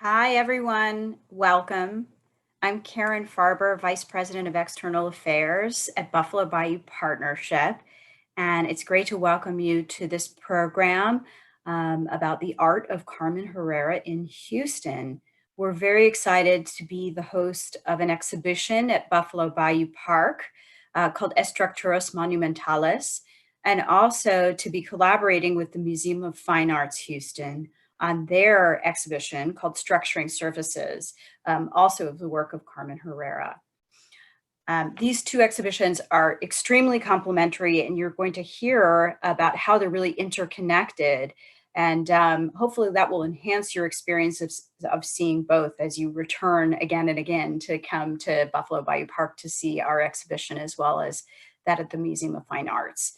Hi, everyone. Welcome. I'm Karen Farber, Vice President of External Affairs at Buffalo Bayou Partnership, and it's great to welcome you to this program about the art of Carmen Herrera in Houston. We're very excited to be the host of an exhibition at Buffalo Bayou Park called Estructuras Monumentales, and also to be collaborating with the Museum of Fine Arts Houston on their exhibition called Structuring Surfaces, also of the work of Carmen Herrera. These two exhibitions are extremely complementary, and you're going to hear about how they're really interconnected. And hopefully that will enhance your experience of seeing both as you return again and again to come to Buffalo Bayou Park to see our exhibition as well as that at the Museum of Fine Arts.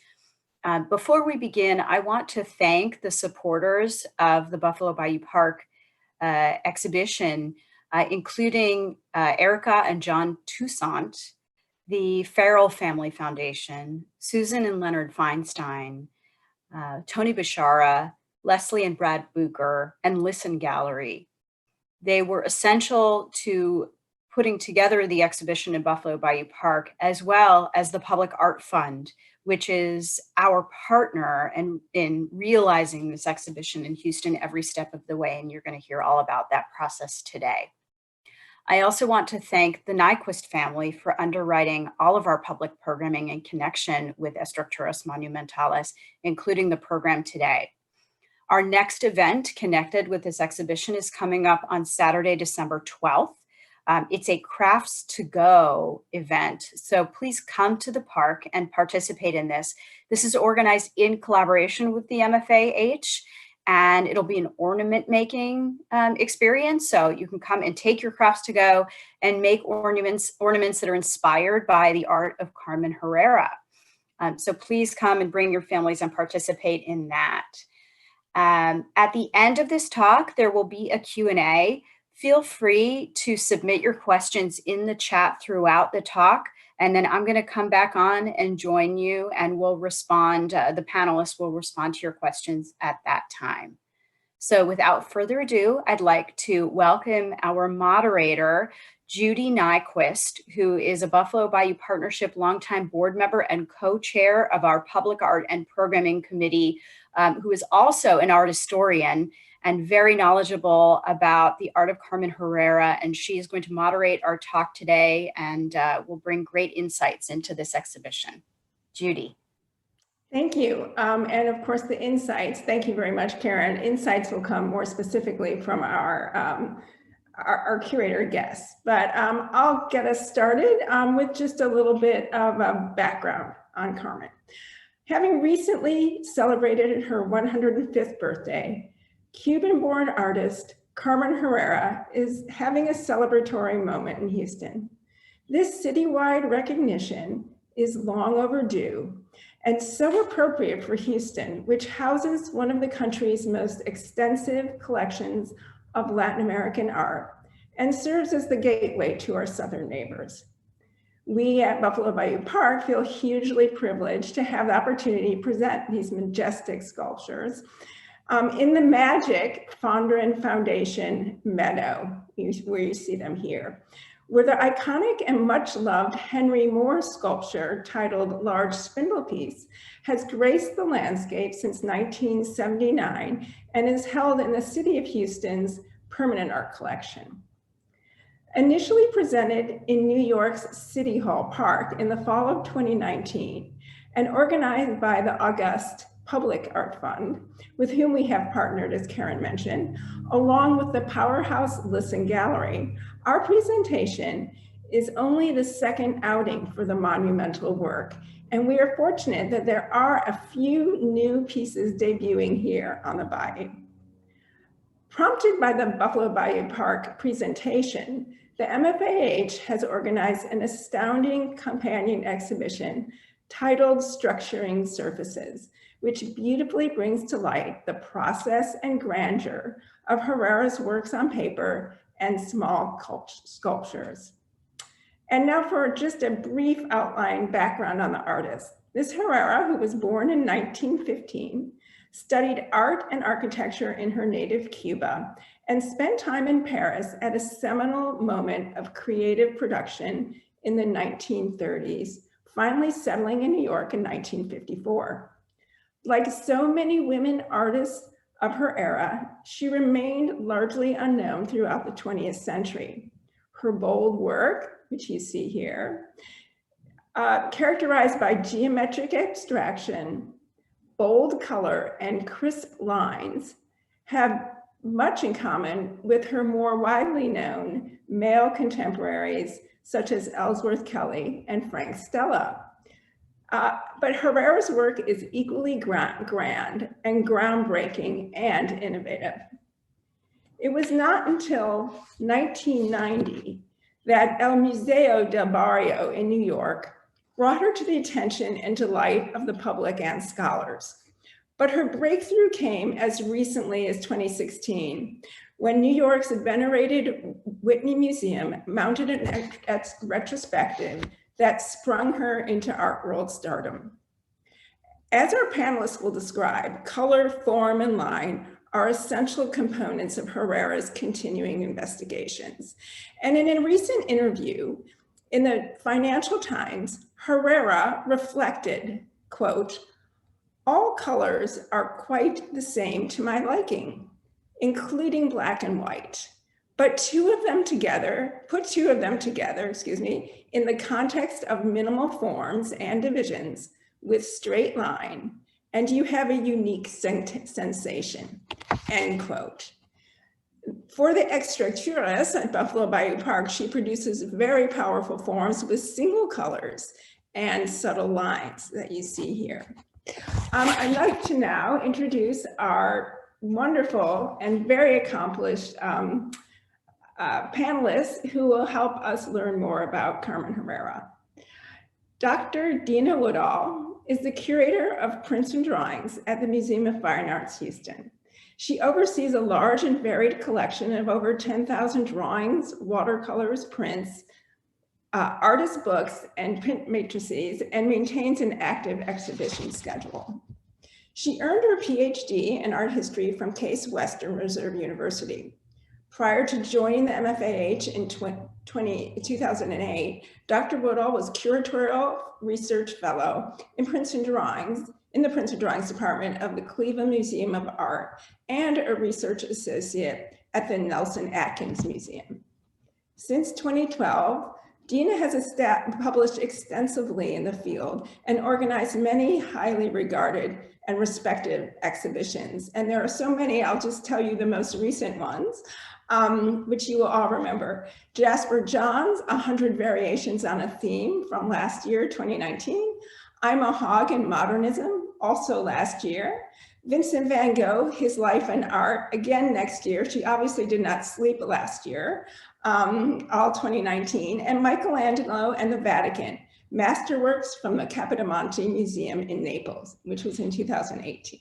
Before we begin, I want to thank the supporters of the Buffalo Bayou Park exhibition, including Erica and John Toussaint, the Farrell Family Foundation, Susan and Leonard Feinstein, Tony Bashara, Leslie and Brad Bucher, and Listen Gallery. They were essential to putting together the exhibition in Buffalo Bayou Park, as well as the Public Art Fund, which is our partner in realizing this exhibition in Houston every step of the way, and you're going to hear all about that process today. I also want to thank the Nyquist family for underwriting all of our public programming in connection with Estructuras Monumentales, including the program today. Our next event connected with this exhibition is coming up on Saturday, December 12th. It's a crafts to go event. So please come to the park and participate in this. This is organized in collaboration with the MFAH, and it'll be an ornament making experience. So you can come and take your crafts to go and make ornaments that are inspired by the art of Carmen Herrera. So please come and bring your families and participate in that. At the end of this talk, there will be a Q&A. Feel free to submit your questions in the chat throughout the talk, and then I'm going to come back on and join you, and we'll respond, the panelists will respond to your questions at that time. So without further ado, I'd like to welcome our moderator, Judy Nyquist, who is a Buffalo Bayou Partnership longtime board member and co-chair of our Public Art and Programming Committee, who is also an art historian and very knowledgeable about the art of Carmen Herrera. And she is going to moderate our talk today and will bring great insights into this exhibition. Judy. Thank you. And of course, the insights, thank you very much, Karen. Insights will come more specifically from our curator guests. But I'll get us started with just a little bit of a background on Carmen. Having recently celebrated her 105th birthday, Cuban-born artist Carmen Herrera is having a celebratory moment in Houston. This citywide recognition is long overdue and so appropriate for Houston, which houses one of the country's most extensive collections of Latin American art and serves as the gateway to our southern neighbors. We at Buffalo Bayou Park feel hugely privileged to have the opportunity to present these majestic sculptures in the magic Fondren Foundation meadow, where you see them here, where the iconic and much loved Henry Moore sculpture titled Large Spindle Piece has graced the landscape since 1979 and is held in the City of Houston's Permanent Art Collection. Initially presented in New York's City Hall Park in the fall of 2019 and organized by the august Public Art Fund, with whom we have partnered, as Karen mentioned, along with the powerhouse Listen Gallery, our presentation is only the second outing for the monumental work, and we are fortunate that there are a few new pieces debuting here on the Bayou. Prompted by the Buffalo Bayou Park presentation, the MFAH has organized an astounding companion exhibition titled Structuring Surfaces, which beautifully brings to light the process and grandeur of Herrera's works on paper and small sculptures. And now for just a brief outline background on the artist. This Herrera, who was born in 1915, studied art and architecture in her native Cuba, and spent time in Paris at a seminal moment of creative production in the 1930s, finally settling in New York in 1954. Like so many women artists of her era, she remained largely unknown throughout the 20th century. Her bold work, which you see here, characterized by geometric abstraction, bold color, and crisp lines, have much in common with her more widely known male contemporaries, such as Ellsworth Kelly and Frank Stella. But Herrera's work is equally grand and groundbreaking and innovative. It was not until 1990 that El Museo del Barrio in New York brought her to the attention and delight of the public and scholars. But her breakthrough came as recently as 2016, when New York's venerated Whitney Museum mounted a retrospective that sprung her into art world stardom. As our panelists will describe, color, form, and line are essential components of Herrera's continuing investigations. And in a recent interview in the Financial Times, Herrera reflected, quote, "All colors are quite the same to my liking, including black and white. But put two of them together, in the context of minimal forms and divisions with straight line, and you have a unique sensation," end quote. For the Estructuras at Buffalo Bayou Park, she produces very powerful forms with single colors and subtle lines that you see here. I'd like to now introduce our wonderful and very accomplished panelists who will help us learn more about Carmen Herrera. Dr. Dena Woodall is the curator of prints and drawings at the Museum of Fine Arts, Houston. She oversees a large and varied collection of over 10,000 drawings, watercolors, prints, artist books, and print matrices, and maintains an active exhibition schedule. She earned her Ph.D. in art history from Case Western Reserve University. Prior to joining the MFAH in 2008, Dr. Woodall was curatorial research fellow in prints and drawings in the Prints and Drawings Department of the Cleveland Museum of Art and a research associate at the Nelson Atkins Museum. Since 2012, Dena has published extensively in the field and organized many highly regarded and respected exhibitions. And there are so many, I'll just tell you the most recent ones, which you will all remember. Jasper John's 100 Variations on a Theme from last year, 2019. I'm a Hog in Modernism, also last year. Vincent van Gogh, His Life and Art, again next year. She obviously did not sleep last year, all 2019. And Michelangelo and the Vatican, Masterworks from the Capodimonte Museum in Naples, which was in 2018.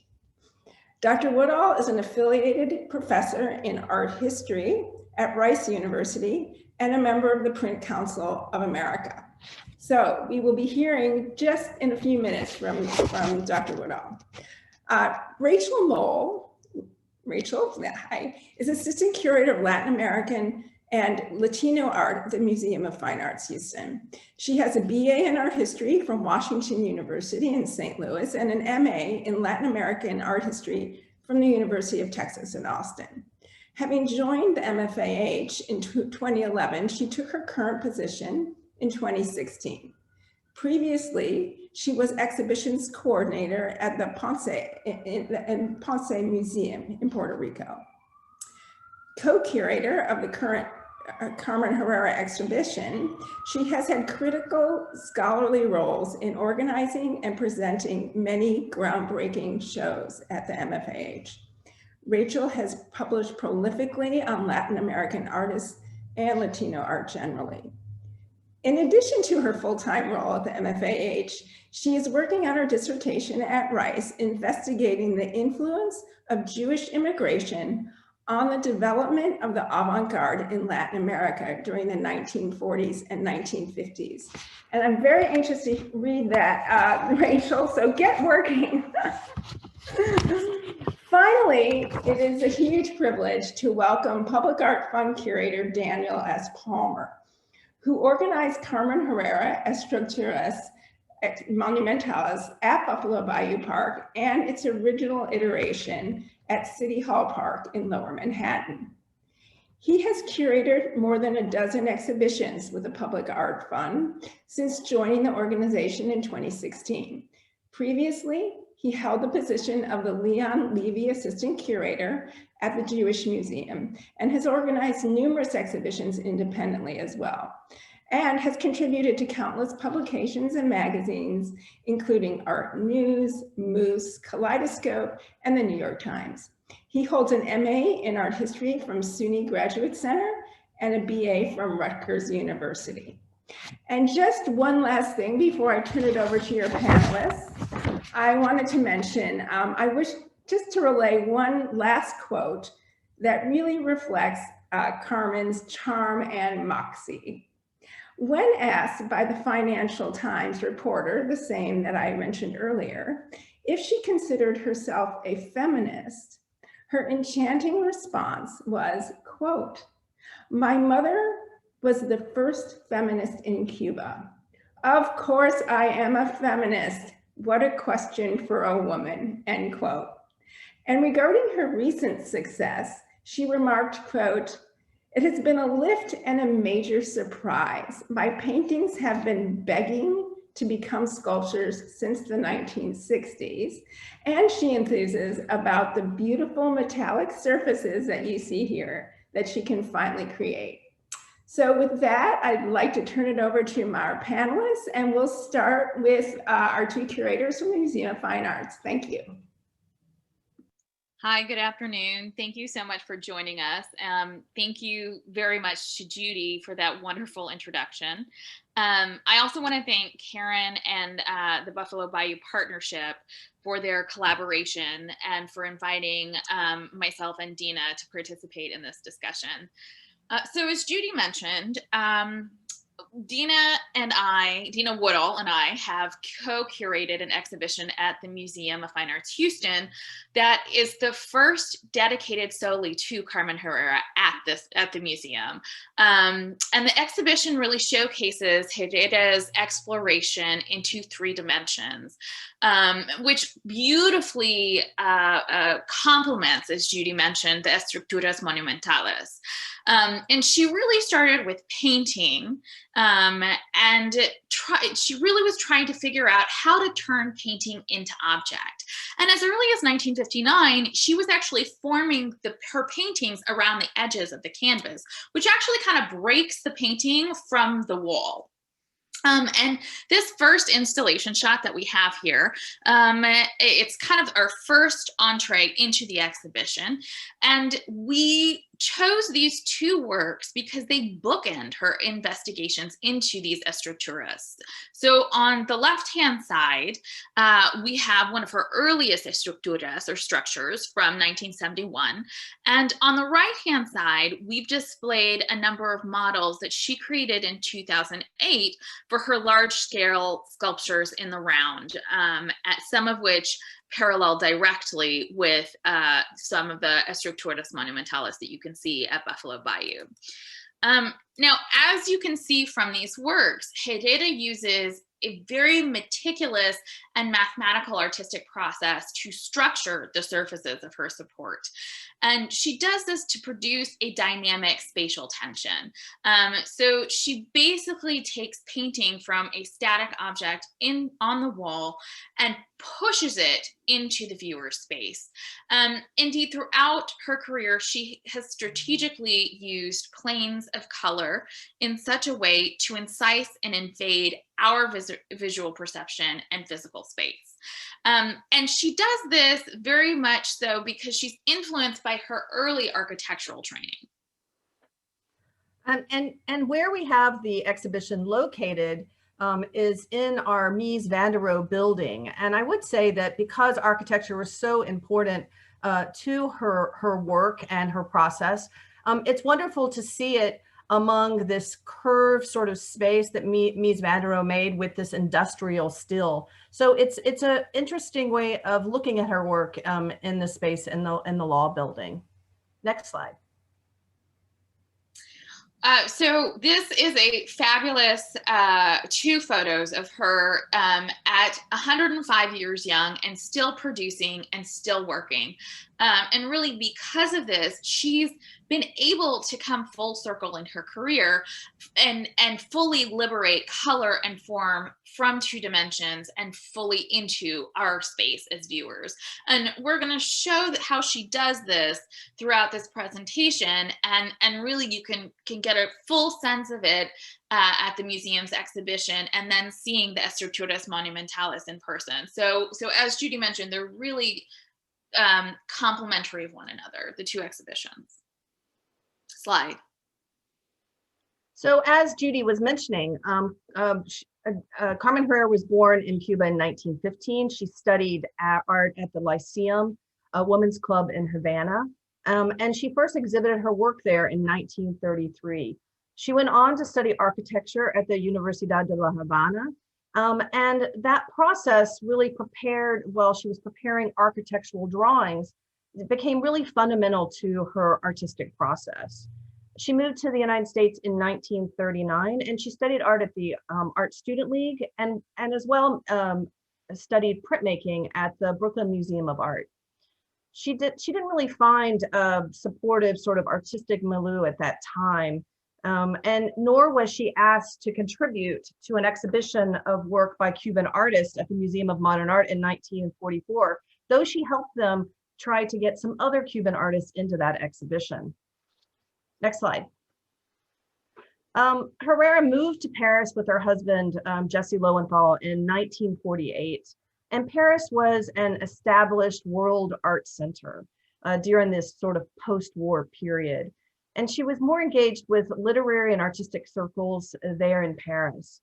Dr. Woodall is an affiliated professor in art history at Rice University and a member of the Print Council of America. So we will be hearing just in a few minutes from Dr. Woodall. Rachel Mohl, hi, is Assistant Curator of Latin American and Latino Art at the Museum of Fine Arts, Houston. She has a BA in Art History from Washington University in St. Louis and an MA in Latin American Art History from the University of Texas in Austin. Having joined the MFAH in 2011, she took her current position in 2016. Previously, she was exhibitions coordinator at the Ponce Museum in Puerto Rico. Co-curator of the current Carmen Herrera exhibition, she has had critical scholarly roles in organizing and presenting many groundbreaking shows at the MFAH. Rachel has published prolifically on Latin American artists and Latino art generally. In addition to her full-time role at the MFAH, she is working on her dissertation at Rice, investigating the influence of Jewish immigration on the development of the avant-garde in Latin America during the 1940s and 1950s. And I'm very anxious to read that, Rachel, so get working. Finally, it is a huge privilege to welcome Public Art Fund curator Daniel S. Palmer, who organized Carmen Herrera Estructuras Monumentales at Buffalo Bayou Park and its original iteration at City Hall Park in Lower Manhattan. He has curated more than a dozen exhibitions with the Public Art Fund since joining the organization in 2016. Previously, he held the position of the Leon Levy Assistant Curator at the Jewish Museum and has organized numerous exhibitions independently as well, and has contributed to countless publications and magazines, including Art News, Moose, Kaleidoscope, and the New York Times. He holds an MA in Art History from SUNY Graduate Center and a BA from Rutgers University. And just one last thing before I turn it over to your panelists, I wanted to mention, I wish just to relay one last quote that really reflects Carmen's charm and moxie. When asked by the Financial Times reporter, the same that I mentioned earlier, if she considered herself a feminist, her enchanting response was, quote, "My mother was the first feminist in Cuba. Of course I am a feminist. What a question for a woman," end quote. And regarding her recent success, she remarked, quote, "It has been a lift and a major surprise. My paintings have been begging to become sculptures since the 1960s. And she enthuses about the beautiful metallic surfaces that you see here that she can finally create." So with that, I'd like to turn it over to our panelists, and we'll start with our two curators from the Museum of Fine Arts. Thank you. Hi, good afternoon. Thank you so much for joining us. Thank you very much to Judy for that wonderful introduction. I also want to thank Karen and the Buffalo Bayou Partnership for their collaboration and for inviting myself and Dena to participate in this discussion. So as Judy mentioned, Dena Woodall and I have co-curated an exhibition at the Museum of Fine Arts Houston that is the first dedicated solely to Carmen Herrera at the museum. And the exhibition really showcases Herrera's exploration into 3 dimensions, which beautifully complements, as Judy mentioned, the Estructuras Monumentales. And she really started with painting, and she really was trying to figure out how to turn painting into object. And as early as 1959, she was actually forming her paintings around the edges of the canvas, which actually kind of breaks the painting from the wall. And this first installation shot that we have here, it's kind of our first entree into the exhibition. And we chose these 2 works because they bookend her investigations into these estructuras. So on the left-hand side, we have one of her earliest estructuras or structures from 1971. And on the right-hand side, we've displayed a number of models that she created in 2008 for her large-scale sculptures in the round, some of which parallel directly with some of the Estructuras Monumentales that you can see at Buffalo Bayou. Now, as you can see from these works, Herrera uses a very meticulous and mathematical artistic process to structure the surfaces of her support. And she does this to produce a dynamic spatial tension. So she basically takes painting from a static object on the wall and pushes it into the viewer's space. Indeed, throughout her career, she has strategically used planes of color in such a way to incise and invade our visual perception and physical space. And she does this very much so because she's influenced by her early architectural training. And where we have the exhibition located is in our Mies van der Rohe building. And I would say that because architecture was so important to her work and her process, it's wonderful to see it among this curved sort of space that Mies van der Rohe made with this industrial still. So it's an interesting way of looking at her work in the space in the law building. Next slide. So this is a fabulous 2 photos of her at 105 years young and still producing and still working. And really because of this, she's been able to come full circle in her career and fully liberate color and form from 2 dimensions and fully into our space as viewers. And we're going to show how she does this throughout this presentation, and really you can get a full sense of it at the museum's exhibition, and then seeing the Estructuras Monumentales in person. So as Judy mentioned, they're really complementary of one another, the 2 exhibitions. Slide. So as Judy was mentioning, Carmen Herrera was born in Cuba in 1915. She studied art at the Lyceum, a women's club in Havana, and she first exhibited her work there in 1933. She went on to study architecture at the Universidad de La Habana, and that process really prepared, while she was preparing architectural drawings, it became really fundamental to her artistic process. She moved to the United States in 1939, and she studied art at the Art Student League, and as well studied printmaking at the Brooklyn Museum of Art. She didn't really find a supportive sort of artistic milieu at that time, and nor was she asked to contribute to an exhibition of work by Cuban artists at the Museum of Modern Art in 1944, though she helped them try to get some other Cuban artists into that exhibition. Next slide. Herrera moved to Paris with her husband, Jesse Lowenthal, in 1948. And Paris was an established world art center during this sort of post-war period. And she was more engaged with literary and artistic circles there in Paris.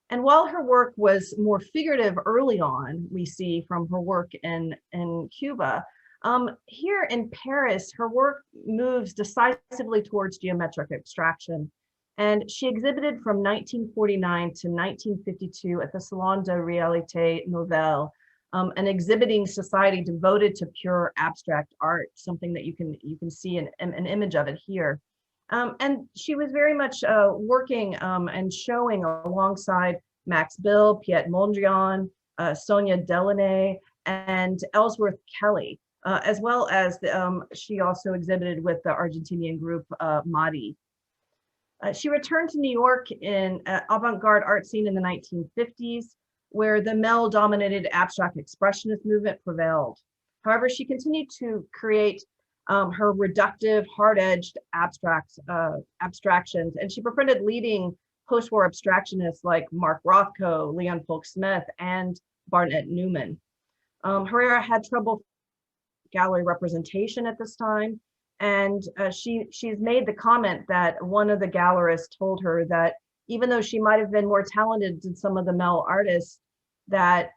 And while her work was more figurative early on, we see from her work in Cuba, here in Paris, her work moves decisively towards geometric abstraction. And she exhibited from 1949 to 1952 at the Salon de Réalité Nouvelle, an exhibiting society devoted to pure abstract art, something that you can see an image of it here. And she was very much working and showing alongside Max Bill, Piet Mondrian, Sonia Delaunay, and Ellsworth Kelly, as well as she also exhibited with the Argentinian group Madi. She returned to New York in avant-garde art scene in the 1950s, where the male-dominated abstract expressionist movement prevailed. However, she continued to create her reductive, hard-edged abstractions, and she befriended leading post-war abstractionists like Mark Rothko, Leon Polk-Smith, and Barnett Newman. Herrera had trouble gallery representation at this time, and she's made the comment that one of the gallerists told her that even though she might have been more talented than some of the male artists, that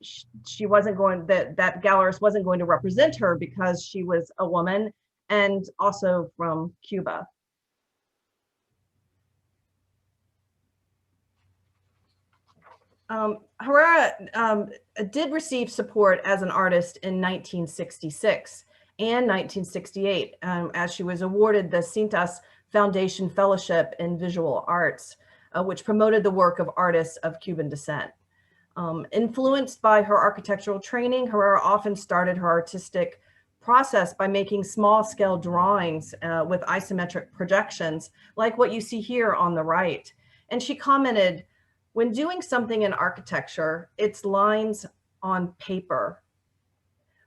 she wasn't going, that gallerist wasn't going to represent her because she was a woman and also from Cuba. Herrera did receive support as an artist in 1966 and 1968, as she was awarded the Cintas Foundation Fellowship in Visual Arts, which promoted the work of artists of Cuban descent. Influenced by her architectural training, Herrera often started her artistic process by making small-scale drawings with isometric projections, like what you see here on the right. And she commented, "When doing something in architecture, it's lines on paper.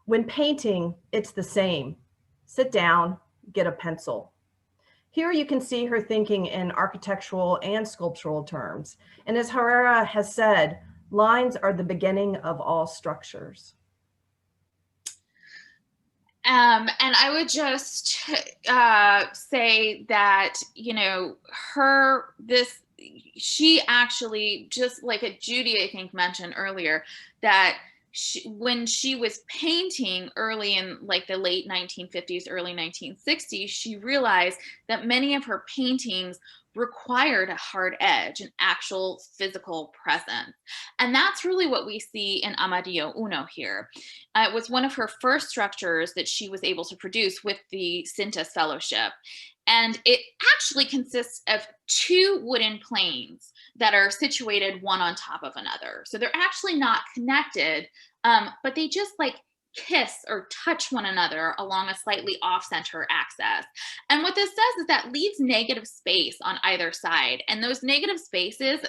When painting, it's the same. Sit down, get a pencil." Here you can see her thinking in architectural and sculptural terms. And as Herrera has said, lines are the beginning of all structures. And I would just say that, you know, she actually, just like Judy, I think, mentioned earlier, that when she was painting early in like the late 1950s, early 1960s, she realized that many of her paintings required a hard edge, an actual physical presence. And that's really what we see in Amarillo Uno here. It was one of her first structures that she was able to produce with the Cintas Fellowship. And it actually consists of 2 wooden planes that are situated one on top of another. So they're actually not connected, but they just like kiss or touch one another along a slightly off-center axis. And what this does is that leaves negative space on either side. And those negative spaces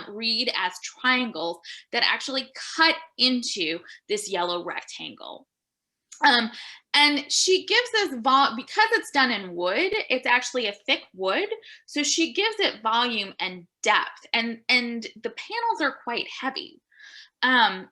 read as triangles that actually cut into this yellow rectangle. And she gives us, because it's done in wood, it's actually a thick wood. So she gives it volume and depth, and the panels are quite heavy. And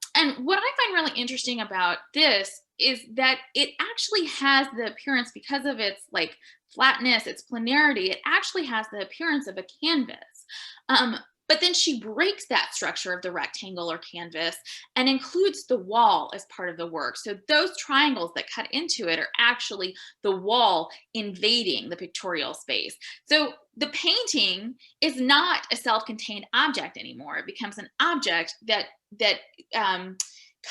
what I find really interesting about this is that it actually has the appearance, because of its like flatness, its planarity, it actually has the appearance of a canvas. But then she breaks that structure of the rectangle or canvas and includes the wall as part of the work. So those triangles that cut into it are actually the wall invading the pictorial space. So the painting is not a self-contained object anymore. It becomes an object that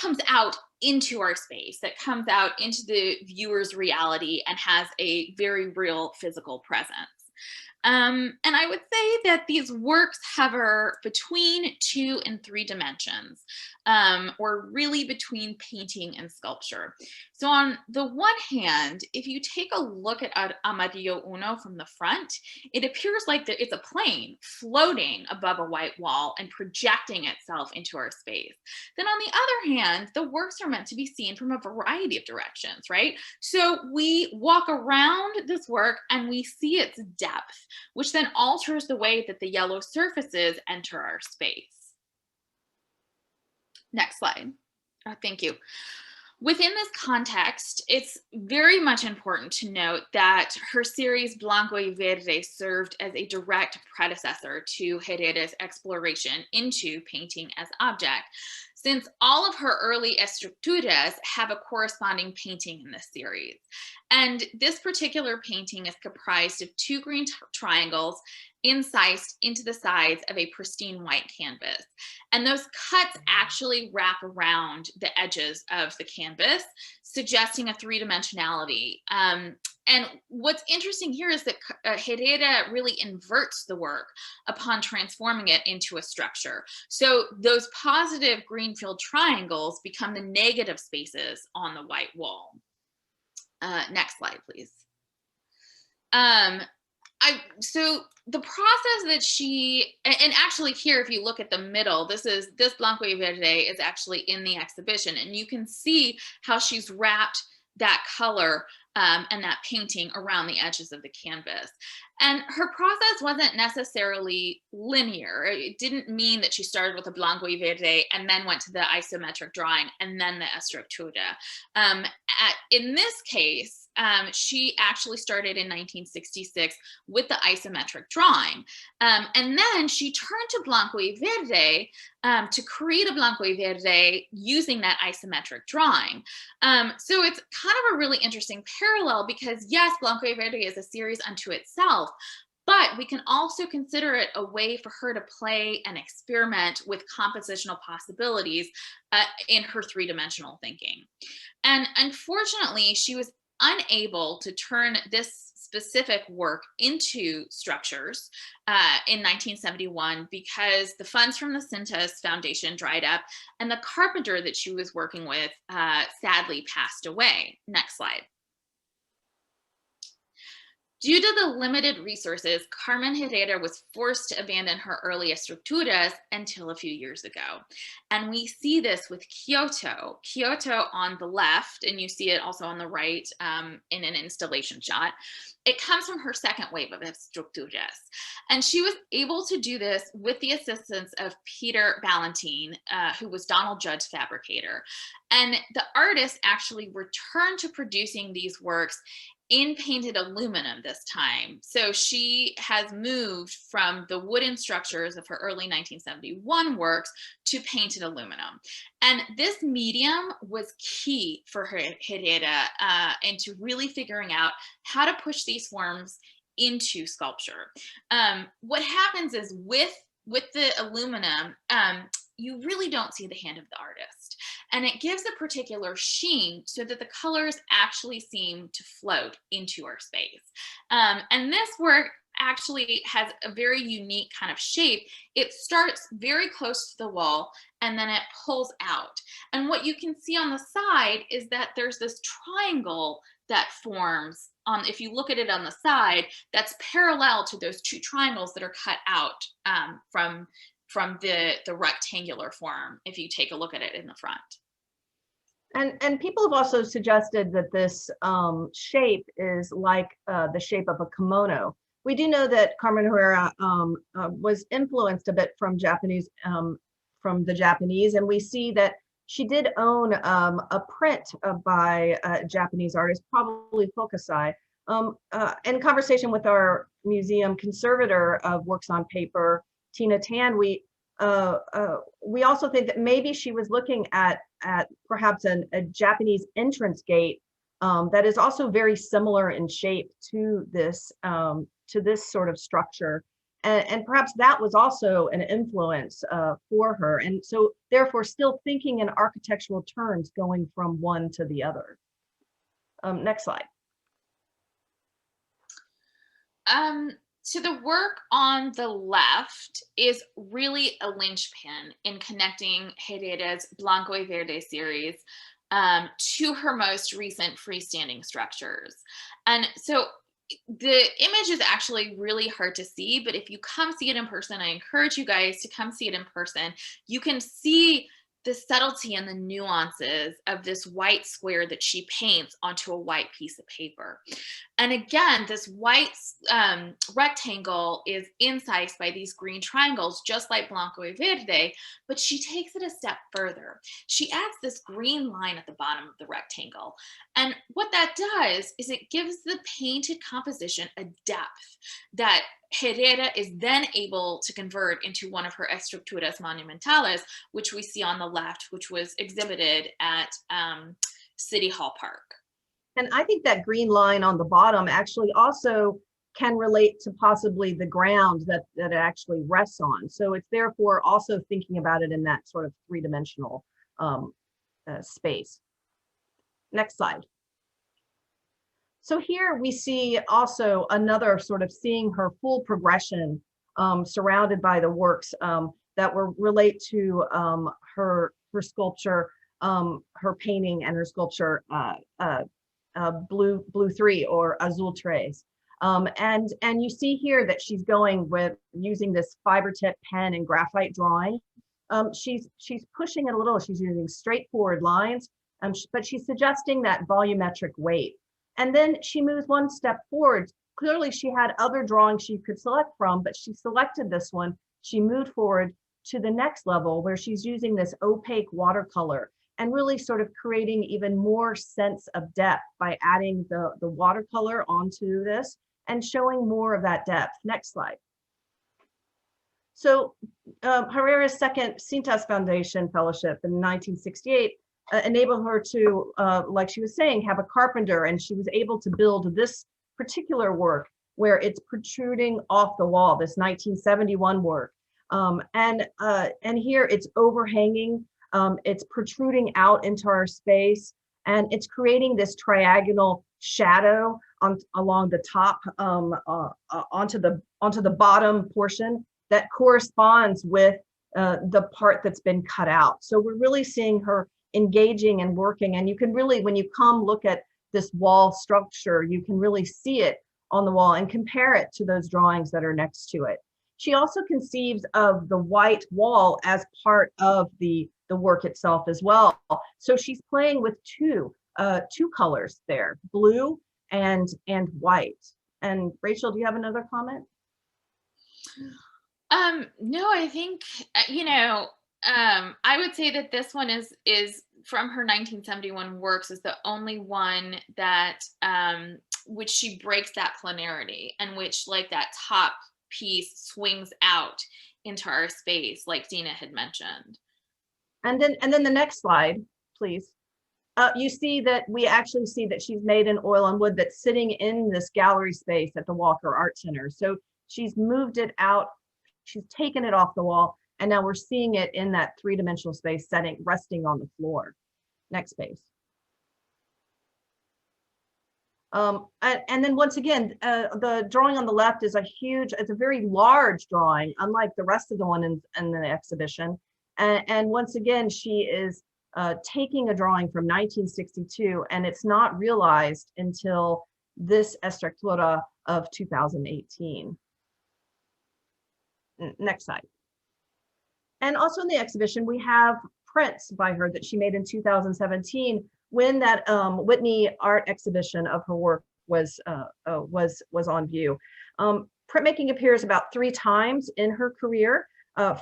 comes out into our space, that comes out into the viewer's reality and has a very real physical presence. And I would say that these works hover between 2 and 3 dimensions, or really between painting and sculpture. So on the one hand, if you take a look at Amarillo Uno from the front, it appears like it's a plane floating above a white wall and projecting itself into our space. Then on the other hand, the works are meant to be seen from a variety of directions, right? So we walk around this work and we see its depth, which then alters the way that the yellow surfaces enter our space. Next slide. Oh, thank you. Within this context, it's very much important to note that her series Blanco y Verde served as a direct predecessor to Herrera's exploration into painting as object, since all of her early estructuras have a corresponding painting in this series. And this particular painting is comprised of 2 green triangles incised into the sides of a pristine white canvas. And those cuts actually wrap around the edges of the canvas, suggesting a 3-dimensionality. And what's interesting here is that Herrera really inverts the work upon transforming it into a structure. So those positive green-filled triangles become the negative spaces on the white wall. Next slide, please. So the process that she, and actually here, if you look at the middle, this Blanco y Verde is actually in the exhibition, and you can see how she's wrapped that color and that painting around the edges of the canvas. And her process wasn't necessarily linear. It didn't mean that she started with a Blanco y Verde and then went to the isometric drawing and then the estructura. In this case, she actually started in 1966 with the isometric drawing. And then she turned to Blanco y Verde to create a Blanco y Verde using that isometric drawing. So it's kind of a really interesting parallel, because yes, Blanco y Verde is a series unto itself, but we can also consider it a way for her to play and experiment with compositional possibilities in her 3-dimensional thinking. And unfortunately, she was unable to turn this specific work into structures in 1971 because the funds from the Cintas Foundation dried up and the carpenter that she was working with sadly passed away. Next slide. Due to the limited resources, Carmen Herrera was forced to abandon her early estructuras until a few years ago. And we see this with Kyoto. Kyoto on the left, and you see it also on the right in an installation shot. It comes from her second wave of estructuras. And she was able to do this with the assistance of Peter Ballantine, who was Donald Judd's fabricator. And the artist actually returned to producing these works in painted aluminum this time. So she has moved from the wooden structures of her early 1971 works to painted aluminum. And this medium was key for Herrera into really figuring out how to push these forms into sculpture. What happens is with the aluminum, you really don't see the hand of the artist. And it gives a particular sheen so that the colors actually seem to float into our space. And this work actually has a very unique kind of shape. It starts very close to the wall and then it pulls out. And what you can see on the side is that there's this triangle that forms, if you look at it on the side, that's parallel to those two triangles that are cut out from the rectangular form, if you take a look at it in the front. And people have also suggested that this shape is like the shape of a kimono. We do know that Carmen Herrera was influenced a bit from the Japanese, and we see that she did own a print by a Japanese artist, probably Hokusai. In conversation with our museum conservator of works on paper, Tina Tan, we also think that maybe she was looking at perhaps a Japanese entrance gate that is also very similar in shape to this sort of structure. And perhaps that was also an influence for her. And so therefore still thinking in architectural terms going from one to the other. Next slide. So the work on the left is really a linchpin in connecting Herrera's Blanco y Verde series to her most recent freestanding structures. And so the image is actually really hard to see, but if you come see it in person, I encourage you guys to come see it in person. You can see the subtlety and the nuances of this white square that she paints onto a white piece of paper. And again, this white rectangle is incised by these green triangles, just like Blanco y Verde, but she takes it a step further. She adds this green line at the bottom of the rectangle. And what that does is it gives the painted composition a depth that Herrera is then able to convert into one of her Estructuras Monumentales, which we see on the left, which was exhibited at City Hall Park. And I think that green line on the bottom actually also can relate to possibly the ground that it actually rests on. So it's therefore also thinking about it in that sort of three-dimensional space. Next slide. So here we see also another sort of seeing her full progression surrounded by the works that were relate to her sculpture, her painting and her sculpture, Blue 3 or Azul 3. And you see here that she's going with using this fiber tip pen and graphite drawing. She's pushing it a little, she's using straightforward lines, but she's suggesting that volumetric weight. And then she moves one step forward. Clearly she had other drawings she could select from, but she selected this one. She moved forward to the next level where she's using this opaque watercolor and really sort of creating even more sense of depth by adding the watercolor onto this and showing more of that depth. Next slide. So Herrera's second Cintas Foundation Fellowship in 1968 enabled her to, like she was saying, have a carpenter, and she was able to build this particular work where it's protruding off the wall, this 1971 work. And here it's overhanging, it's protruding out into our space, and it's creating this triagonal shadow along the top onto the bottom portion that corresponds with the part that's been cut out. So we're really seeing her engaging and working, and you can really, when you come look at this wall structure, you can really see it on the wall and compare it to those drawings that are next to it. She also conceives of the white wall as part of the work itself as well. So she's playing with two colors there, blue and white. And Rachel, do you have another comment? No, I think, I would say that this one is from her 1971 works is the only one that which she breaks that planarity, and which like that top piece swings out into our space, like Dena had mentioned. And then the next slide, please. You see that we actually see that she's made an oil on wood that's sitting in this gallery space at the Walker Art Center. So she's moved it out, she's taken it off the wall, and now we're seeing it in that three-dimensional space setting, resting on the floor. Next space. And then once again, the drawing on the left is it's a very large drawing, unlike the rest of the one in the exhibition. And once again, she is taking a drawing from 1962, and it's not realized until this Estructura of 2018. Next slide. And also in the exhibition, we have prints by her that she made in 2017 when that Whitney art exhibition of her work was on view. Printmaking appears about 3 times in her career.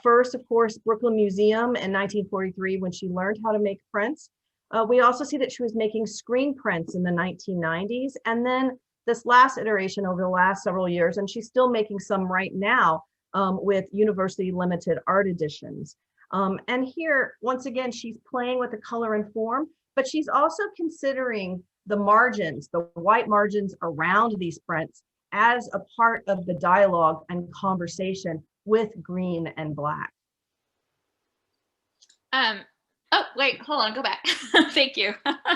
First, of course, Brooklyn Museum in 1943 when she learned how to make prints. We also see that she was making screen prints in the 1990s, and then this last iteration over the last several years, and she's still making some right now with university limited art editions. And here, once again, she's playing with the color and form, but she's also considering the margins, the white margins around these prints as a part of the dialogue and conversation with green and black. Oh, wait, hold on, go back. Thank you. And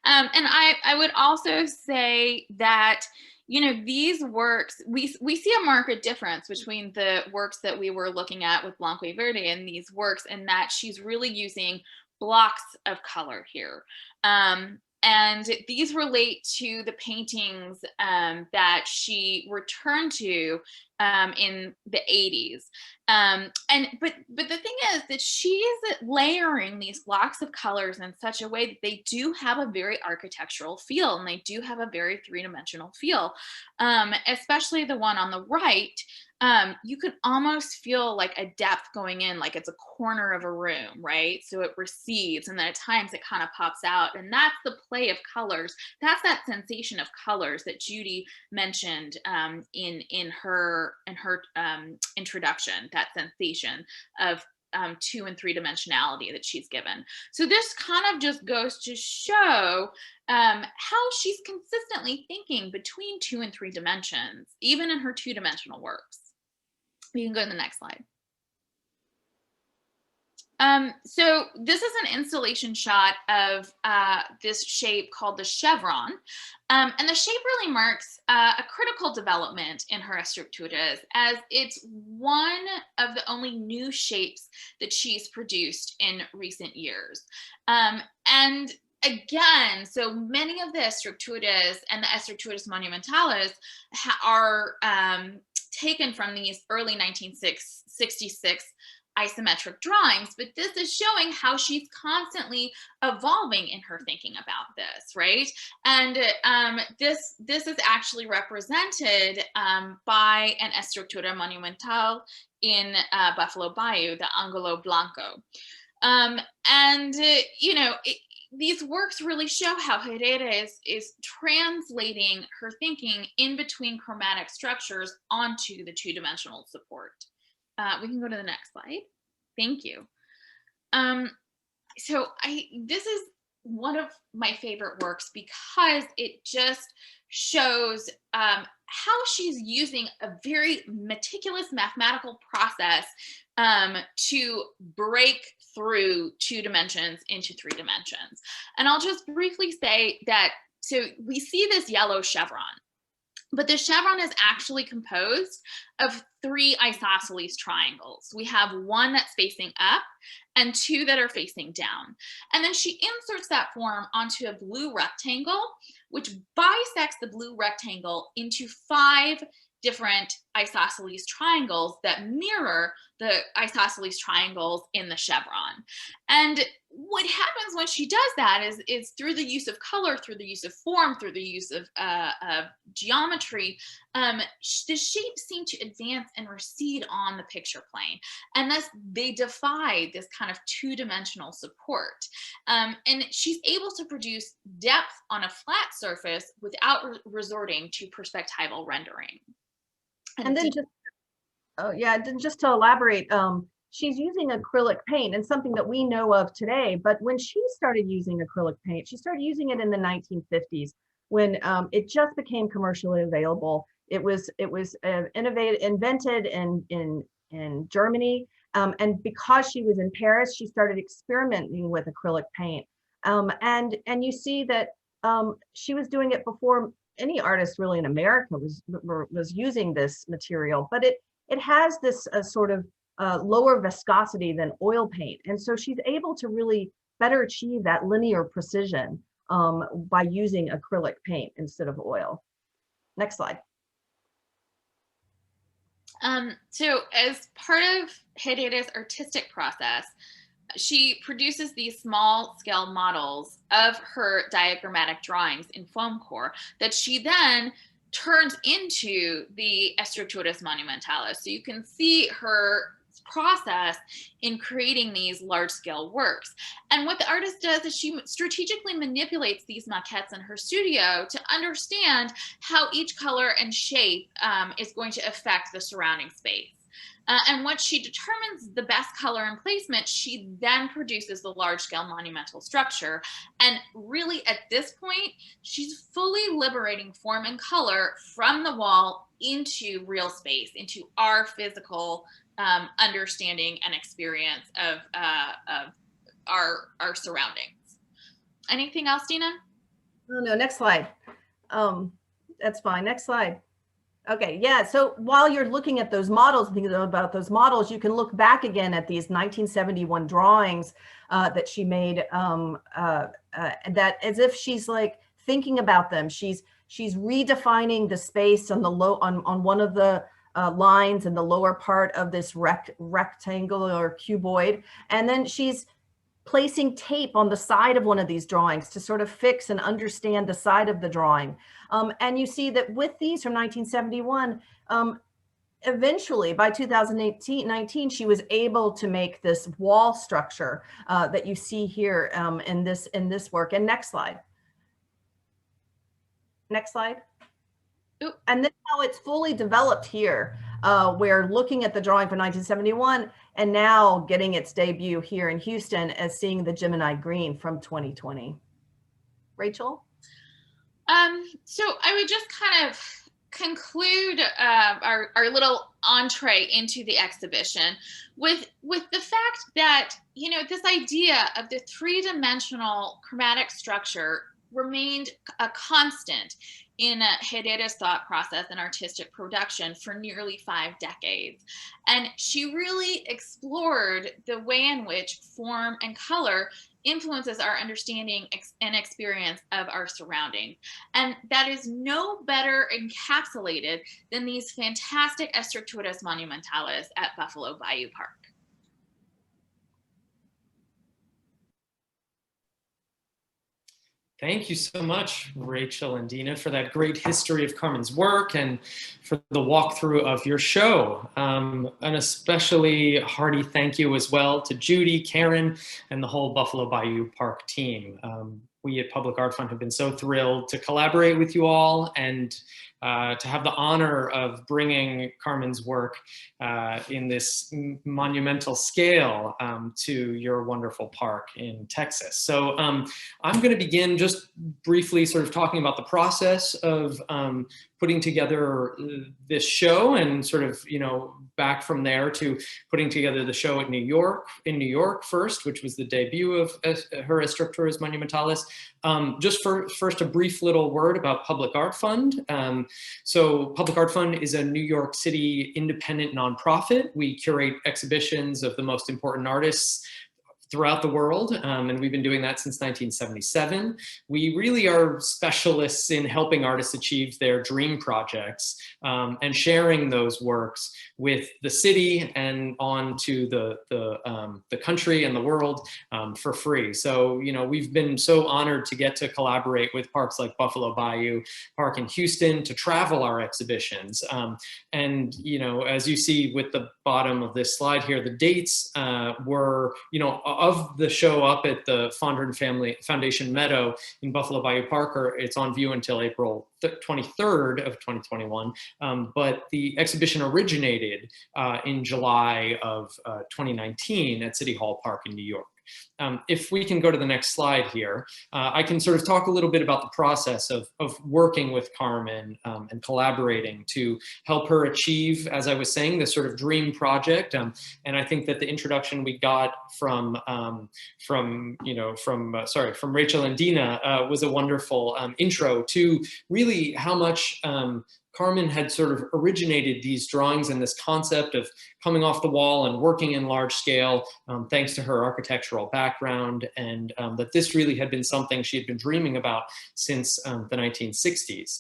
I would also say that, you know, these works, we see a marked difference between the works that we were looking at with Blanco y Verde and these works, in that she's really using blocks of color here. And these relate to the paintings that she returned to in the 80s. But the thing is that she's layering these blocks of colors in such a way that they do have a very architectural feel, and they do have a very three-dimensional feel. Especially the one on the right, you can almost feel like a depth going in, like it's a corner of a room, right? So it recedes, and then at times it kind of pops out, and that's the play of colors. That's that sensation of colors that Judy mentioned in her introduction, that sensation of 2 and 3 dimensionality that she's given. So this kind of just goes to show how she's consistently thinking between 2 and 3 dimensions, even in her 2-dimensional works. You can go to the next slide. So this is an installation shot of this shape called the Chevron. And the shape really marks a critical development in her Estructuras, as it's one of the only new shapes that she's produced in recent years. And again, so many of the Estructuras and the Estructuras Monumentales are taken from these early 1966 isometric drawings, but this is showing how she's constantly evolving in her thinking about this, right? And this is actually represented by an Estructura Monumental in Buffalo Bayou, the Angolo Blanco. You know, these works really show how Herrera is translating her thinking in between chromatic structures onto the 2-dimensional support. We can go to the next slide. Thank you. So this is one of my favorite works because it just shows how she's using a very meticulous mathematical process to break through 2 dimensions into 3 dimensions. And I'll just briefly say that, so we see this yellow chevron, but the chevron is actually composed of 3 isosceles triangles. We have one that's facing up and 2 that are facing down. And then she inserts that form onto a blue rectangle, which bisects the blue rectangle into 5 different isosceles triangles that mirror the isosceles triangles in the chevron. And what happens when she does that is through the use of color, through the use of form, through the use of geometry, the shapes seem to advance and recede on the picture plane. And thus they defy this kind of two-dimensional support. And she's able to produce depth on a flat surface without resorting to perspectival rendering. And then just, oh yeah, just to elaborate, she's using acrylic paint, and something that we know of today, but when she started using acrylic paint, she started using it in the 1950s when it just became commercially available. It was invented in Germany, and because she was in Paris, she started experimenting with acrylic paint. And you see that she was doing it before any artist really in America was using this material, but it has this sort of lower viscosity than oil paint. And so she's able to really better achieve that linear precision by using acrylic paint instead of oil. Next slide. So as part of Herrera's artistic process, she produces these small scale models of her diagrammatic drawings in foam core that she then turns into the Estructuras Monumentales. So you can see her process in creating these large scale works. And what the artist does is she strategically manipulates these maquettes in her studio to understand how each color and shape is going to affect the surrounding space. And once she determines the best color and placement, she then produces the large scale monumental structure. And really at this point, she's fully liberating form and color from the wall into real space, into our physical understanding and experience of our surroundings. Anything else, Dena? Oh, no, next slide. That's fine. Next slide. Okay, yeah, so while you're looking at those models and thinking about those models, you can look back again at these 1971 drawings that she made, that as if she's like thinking about them. She's redefining the space on the on one of the lines in the lower part of this rectangle or cuboid, and then she's placing tape on the side of one of these drawings to sort of fix and understand the side of the drawing. And you see that with these from 1971, eventually by 2019, she was able to make this wall structure that you see here in this work. And next slide. Next slide. Ooh. And this is how it's fully developed here. We're looking at the drawing from 1971 and now getting its debut here in Houston as seeing the Gemini green from 2020. Rachel? So I would just kind of conclude our little entree into the exhibition with the fact that, you know, this idea of the three-dimensional chromatic structure remained a constant in Herrera's thought process and artistic production for nearly 5 decades. And she really explored the way in which form and color influences our understanding and experience of our surrounding. And that is no better encapsulated than these fantastic Estructuras Monumentales at Buffalo Bayou Park. Thank you so much, Rachel and Dena, for that great history of Carmen's work and for the walkthrough of your show. An especially hearty thank you as well to Judy, Karen, and the whole Buffalo Bayou Park team. We at Public Art Fund have been so thrilled to collaborate with you all and to have the honor of bringing Carmen's work in this monumental scale to your wonderful park in Texas. So I'm going to begin just briefly sort of talking about the process of putting together this show and sort of, you know, back from there to putting together the show in New York first, which was the debut of her Estructuras Monumentales. Just first, a brief little word about Public Art Fund. So Public Art Fund is a New York City independent nonprofit. We curate exhibitions of the most important artists throughout the world, and we've been doing that since 1977. We really are specialists in helping artists achieve their dream projects and sharing those works with the city and on to the country and the world for free. So, you know, we've been so honored to get to collaborate with parks like Buffalo Bayou Park in Houston to travel our exhibitions. And, you know, as you see with the bottom of this slide here, the dates were, you know, of the show up at the Fondren Family Foundation Meadow in Buffalo Bayou Park, it's on view until April 23rd of 2021. But the exhibition originated in July of 2019 at City Hall Park in New York. If we can go to the next slide here, I can sort of talk a little bit about the process of working with Carmen and collaborating to help her achieve, as I was saying, this sort of dream project. And I think that the introduction we got from Rachel and Dena was a wonderful intro to really how much Carmen had sort of originated these drawings and this concept of coming off the wall and working in large scale, thanks to her architectural background, and that this really had been something she had been dreaming about since the 1960s.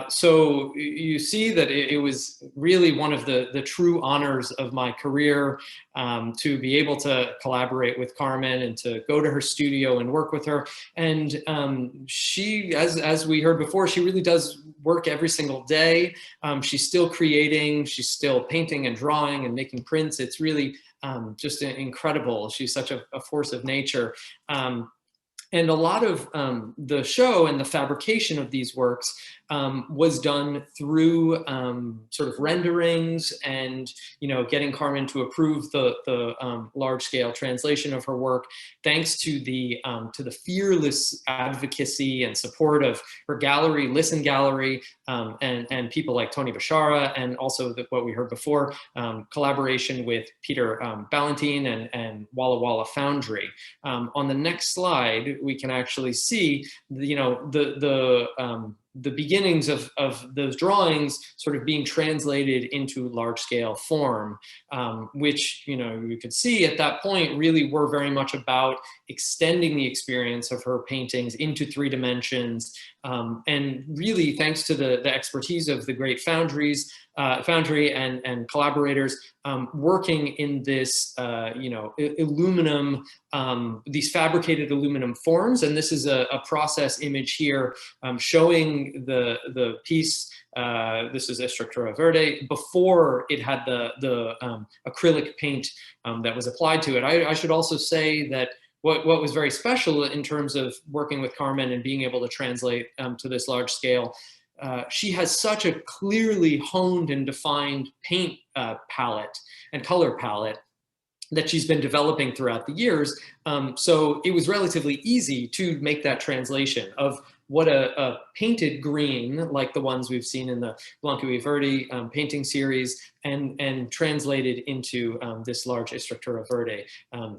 So you see that it was really one of the true honors of my career to be able to collaborate with Carmen and to go to her studio and work with her. And she, as we heard before, she really does work every single day. She's still creating, she's still painting and drawing and making prints. It's really just incredible. She's such a force of nature. And a lot of the show and the fabrication of these works was done through sort of renderings and, you know, getting Carmen to approve the large-scale translation of her work, thanks to the fearless advocacy and support of her gallery, Listen Gallery, and people like Tony Bashara, and also what we heard before, collaboration with Peter Ballantine and Walla Walla Foundry. On the next slide, we can actually see, you know, the beginnings of those drawings sort of being translated into large scale form, which, you know, you could see at that point really were very much about extending the experience of her paintings into 3 dimensions. And really, thanks to the expertise of the great foundry and collaborators working in this, you know, aluminum, these fabricated aluminum forms. And this is a process image here showing the piece. This is Estructura Verde before it had the acrylic paint that was applied to it. I should also say that what was very special in terms of working with Carmen and being able to translate to this large scale, she has such a clearly honed and defined paint palette and color palette that she's been developing throughout the years. So it was relatively easy to make that translation of what a painted green, like the ones we've seen in the Blanco y Verde painting series, and translated into this large Estructura Verde.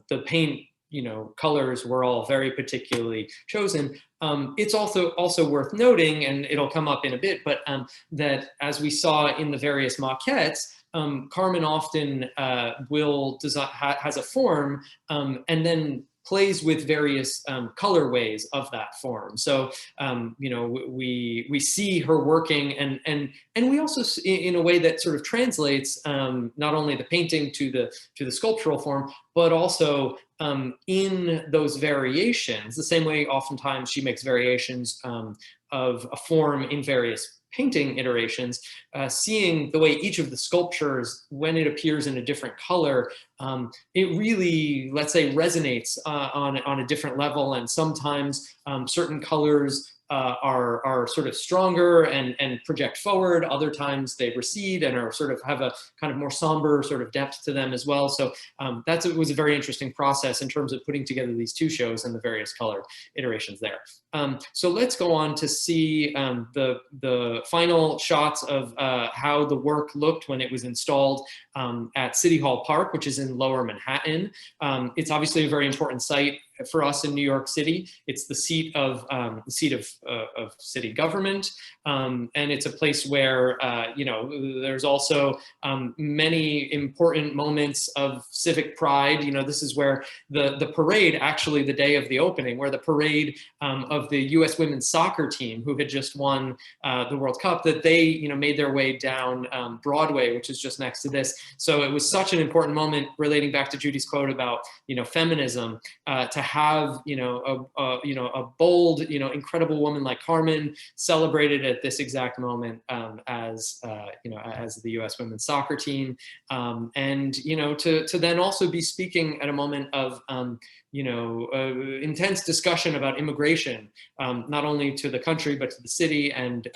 The paint, you know, colors were all very particularly chosen. It's also worth noting, and it'll come up in a bit, but that as we saw in the various maquettes, Carmen often will design, has a form and then plays with various colorways of that form. So, you know, we see her working, and we also, in a way that sort of translates not only the painting to the sculptural form, but also in those variations, the same way oftentimes she makes variations of a form in various painting iterations, seeing the way each of the sculptures, when it appears in a different color, it really, let's say, resonates on a different level. And sometimes certain colors are sort of stronger and project forward. Other times they recede and are sort of have a kind of more somber sort of depth to them as well. So it was a very interesting process in terms of putting together these 2 shows and the various color iterations there. So let's go on to see the final shots of how the work looked when it was installed at City Hall Park, which is in Lower Manhattan. It's obviously a very important site for us in New York City, it's the seat of city government, and it's a place where there's also many important moments of civic pride. This is where the parade, actually the day of the opening, where the parade of the U.S. women's soccer team, who had just won the World Cup, that they made their way down Broadway, which is just next to this. So it was such an important moment, relating back to Judy's quote about feminism, to have a bold, incredible woman like Carmen celebrated at this exact moment as the U.S. women's soccer team, and to then also be speaking at a moment of intense discussion about immigration, not only to the country but to the city, and